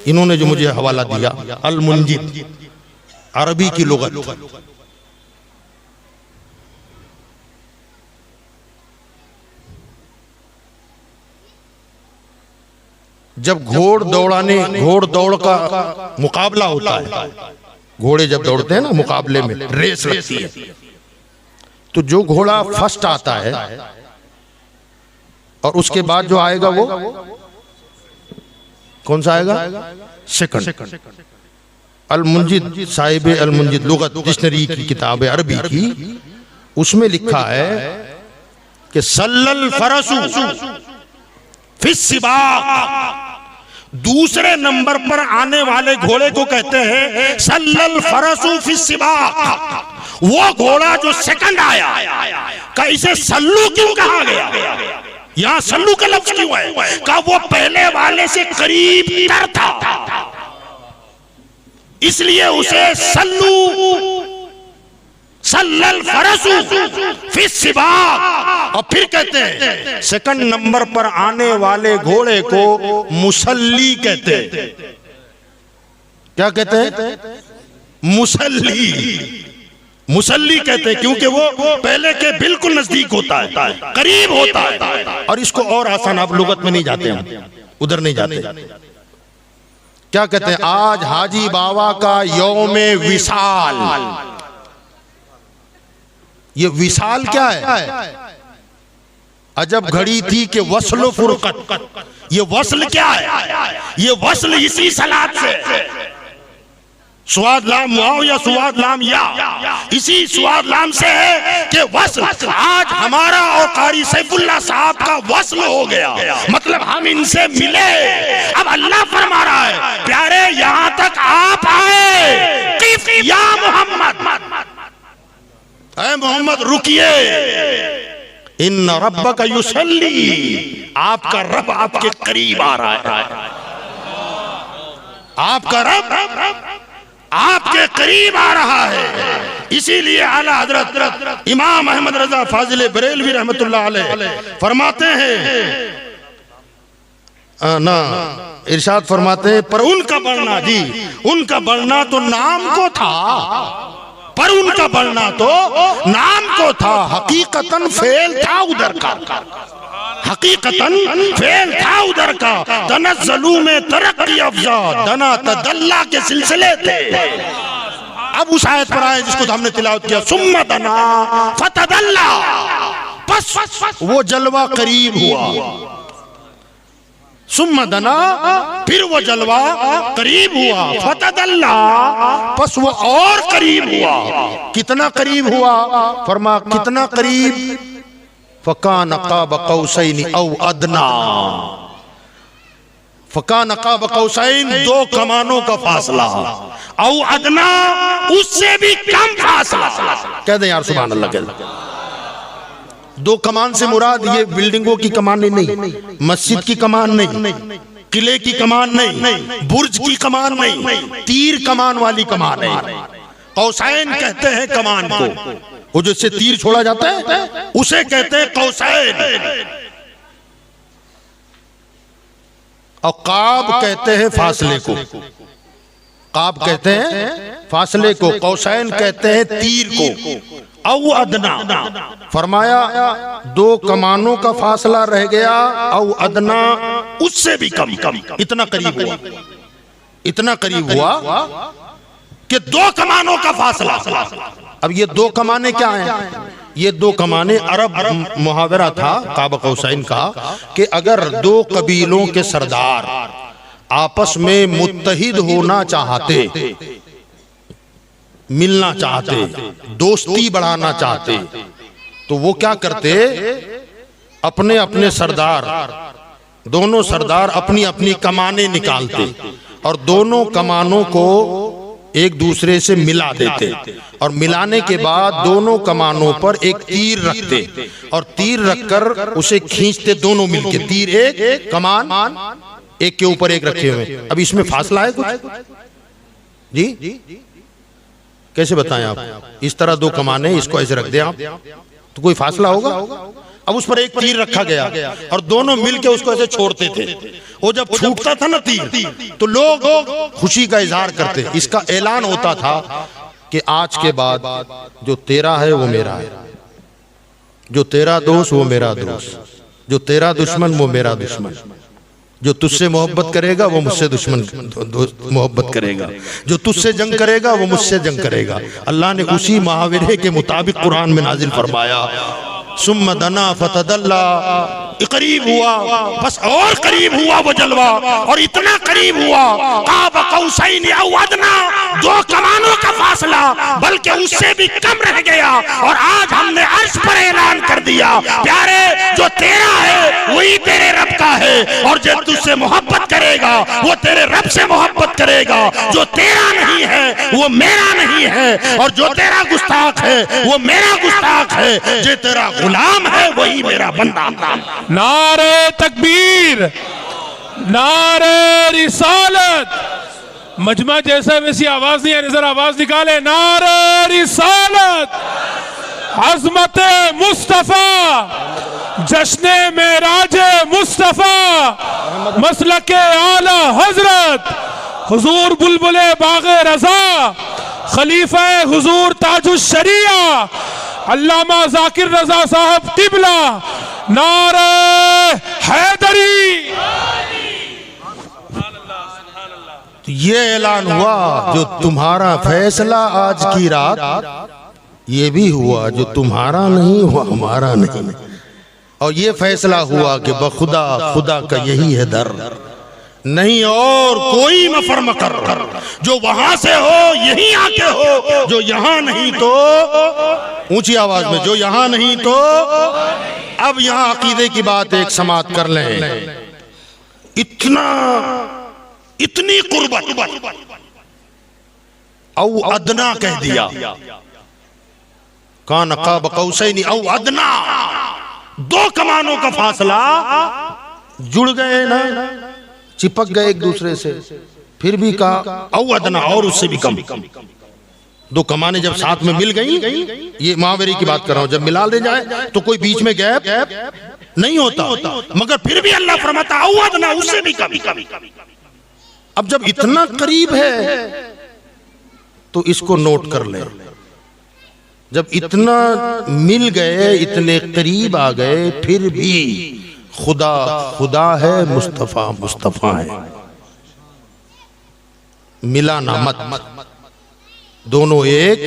इन्होंने जो मुझे हवाला दिया अल मुंजिद, अरबी की लुगत, जब घोड़ दौड़ का मुकाबला होता है, घोड़े जब दौड़ते हैं ना मुकाबले में, रेस लगती है, तो जो घोड़ा फर्स्ट आता है और उसके बाद जो आएगा वो कौन सा आएगा? सेकंड। अल मुंजिद साहिब अल मुंजिद लुगत डिक्शनरी की किताब है अरबी की, उसमें लिखा है कि सल्लल फरसु फिस सिबाक, दूसरे नंबर पर आने वाले घोड़े को कहते हैं सल्लल फरसु फिस सिबाक। वो घोड़ा जो सेकंड आया, का इसे सल्लू क्यों कहा गया, यहां सल्लू का लफ्ज क्यों है, का वो पहले वाले से करीब तर था, इसलिए उसे सल्लू, सल्लल फरसु फिस सिबाक। और फिर कहते हैं सेकंड नंबर पर आने वाले घोड़े को मुसल्ली कहते हैं। क्या कहते हैं? मुसल्ली। मुसल्ली कहते हैं क्योंकि वो पहले के बिल्कुल नजदीक होता है, करीब होता है। और इसको और आसान, आप लुगत में नहीं जाते, हम उधर नहीं जाते। क्या कहते हैं? आज हाजी बाबा का यौमे विसाल। ये विसाल क्या है? अजब घड़ी थी कि वस्ल फुरकत। ये वस्ल क्या है? ये वस्ल इसी सलात से, सुवाद लाम वाव या सुवाद लाम या, इसी सुवाद लाम से है कि वस्ल। आज हमारा और कारी सैफुल्लाह साहब का वस्ल हो गया, मतलब हम इनसे मिले। अब अल्लाह फरमा रहा है प्यारे यहां तक आप आए, किफ या मोहम्मद, ऐ मोहम्मद रुकिए, इन रब्बका युसल्ली, आपका रब आपके करीब आ रहा है, आपका रब आपके करीब आ रहा है। इसीलिए आला हजरत इमाम अहमद रजा फाजिल बरेलवी रहमतुल्लाह अलैह फरमाते हैं ना, इरशाद फरमाते हैं पर उनका बढ़ना, जी उनका बढ़ना तो नाम को था, पर उनका बढ़ना तो नाम को था, हकीकतन फेल था उधर का, हकीकतन फेल था उधर का। तनज़्ज़लू में तरक्की अफ़ज़ा, दना तदल्ला के सिलसिले थे। अब उस आयत पर आए जिसको हमने तिलावत किया, सुम्मा दना फतदल्ला, बस वो जलवा करीब हुआ। सुम्मा दना, फिर वो जलवा करीब हुआ। फतदल्ला, बस वो और करीब हुआ। कितना करीब हुआ? फरमा कितना करीब? फकान क़ाब क़ौसैन औ अदना, फकान क़ाब क़ौसैन, दो कमानों का फासला, औ अदना, उससे भी कम फासला। कह दे यार सुभान अल्लाह। दो कमान से मुराद ये बिल्डिंगों की कमान नहीं, मस्जिद की कमान नहीं, किले की कमान नहीं, बुर्ज की कमान नहीं, तीर कमान वाली कमान है। कौसैन कहते हैं कमान को, वो जिससे तीर छोड़ा जाता है उसे कहते हैं कौसैन। और काब कहते हैं फासले को, काब कहते हैं फासले को, कौसैन कहते हैं तीर को। औ अदना, फरमाया दो कमानों का फासला रह गया, औ अदना, उससे भी कम, इतना करीब हुआ, इतना करीब हुआ कि दो कमानों का फासला। अब ये दो कमाने क्या हैं? ये दो कमाने अरब मुहावरा था काब कौसैन का कि अगर दो कबीलों के सरदार आपस में मुत्तहिद होना चाहते, मिलना चाहते, दोस्ती बढ़ाना चाहते, तो वो क्या करते? अपने अपने सरदार, दोनों सरदार अपनी अपनी कमाने निकालते और दोनों कमानों को एक दूसरे से मिला देते, और मिलाने के बाद दोनों कमानों पर एक तीर रखते और तीर रखकर उसे खींचते दोनों मिलके। तीर एक, कमान एक के ऊपर एक रखे हुए। अब इसमें फासला है कुछ? जी कैसे बताएं आप? इस तरह दो कमाने, इसको ऐसे रख दें आप, तो कोई फासला होगा? अब उस पर एक तीर रखा गया और दोनों मिलके उसको ऐसे छोड़ते थे। वो जब छूटता था ना तीर, तो लोग खुशी का इजहार करते, इसका ऐलान होता था कि आज के बाद जो तेरा है वो मेरा है, जो तेरा दोस्त वो मेरा दोस्त, जो तेरा दुश्मन वो मेरा दुश्मन, जो तुझसे मोहब्बत करेगा वो मुझसे दुश्मन मोहब्बत करेगा, जो तुझसे जंग करेगा वो मुझसे जंग करेगा। अल्लाह ने उसी मुहावरे के मुताबिक कुरान में नाजिल फरमाया, सुम्मा दना फतदल्ला करीब हुआ, बस और करीब हुआ वो जलवा, और इतना करीब हुआ काब कौसैन औ अदना, 2 कमानों का फासला, बल्कि उससे भी कम रह गया। और आज हमने अर्श पर ऐलान कर दिया, प्यारे जो तेरा है वही तेरे रब का है, और जो तुझसे मोहब्बत करेगा वो तेरे रब से मोहब्बत करेगा। जो तेरा नहीं है वो मेरा नहीं है, और जो तेरा गुस्ताख है वो मेरा गुस्ताख है, जो तेरा गुलाम है वही मेरा बंदा। नारे तकबीर, नारे रिसालत। मजमा जैसा वैसी आवाज नहीं है, जरा आवाज निकाले। नारे रिसालत, अजमत मुस्तफा, जश्न मेराज मुस्तफा, मसलके आला हजरत हुजूर बुलबुले बागे रजा, खलीफा हुजूर ताजुश शरिया, अल्लामा जाकिर रजा साहब किबला। नारे हैदरी। तो ये ऐलान हुआ जो तुम्हारा फैसला आज की रात, ये भी हुआ जो तुम्हारा नहीं हुआ हमारा नहीं, और ये फैसला हुआ कि बखुदा खुदा का यही है दर, नहीं और कोई मफर मकर, जो वहां से हो यहीं आके हो, जो यहां नहीं तो ऊंची आवाज में, जो यहां नहीं तो। अब यहां अकीदे की बात एक समाप्त कर लें। इतनी कुर्बत औ अदना कह दिया, कान काब कौसैन औ अदना, 2 कमानों का फासला, जुड़ गए ना, चिपक गए एक दूसरे से, फिर भी कहा औ अदना, और उससे भी कम। 2 कमाने जब साथ में मिल गई, ये महावरी की बात कर रहा हूं, जब मिला दे जाए तो कोई बीच में गैप नहीं होता, मगर फिर भी अल्लाह फरमाता औ अदना, उससे भी कम। अब जब इतना करीब है तो इसको नोट कर ले, जब इतना मिल गए, इतने करीब आ गए, फिर भी खुदा खुदा है, मुस्तफा मुस्तफा है, मिला ना मत, दोनों एक,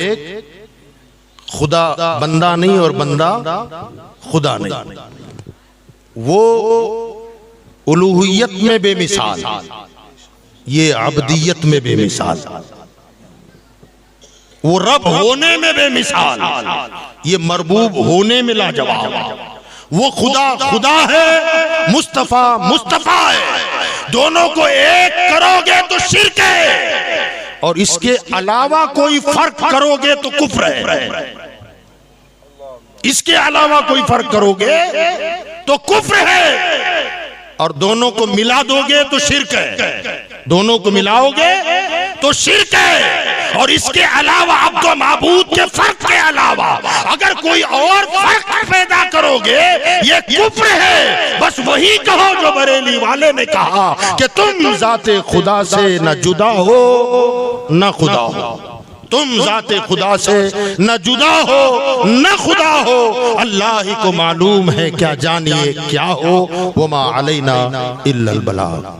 खुदा बंदा नहीं और बंदा खुदा नहीं। वो उलूहियत में बेमिसाल, ये अब्दियत में बेमिसाल, वो रब होने में बेमिसाल, ये मरबूब होने में लाजवाब। वो खुदा खुदा है, मुस्तफा मुस्तफा है, दोनों को एक करोगे तो शिर्क है, और इसके अलावा कोई फर्क करोगे तो कुफ्र है, इसके अलावा कोई फर्क करोगे तो कुफ्र है, और दोनों को मिला दोगे तो शिर्क है, दोनों को मिलाओगे तो शिर्क है। और इसके अलावा अब तो माबूद के फर्क के अलावा अगर कोई और फर्क पैदा करोगे ये कुफ्र है। बस वही कहो जो बरेली वाले ने कहा कि तुम जाते खुदा से न जुदा हो न खुदा हो, तुम जाते खुदा से न जुदा हो न खुदा हो, अल्लाह ही को मालूम है क्या जानिए क्या हो, वमा अलैना इल्लल बलाग।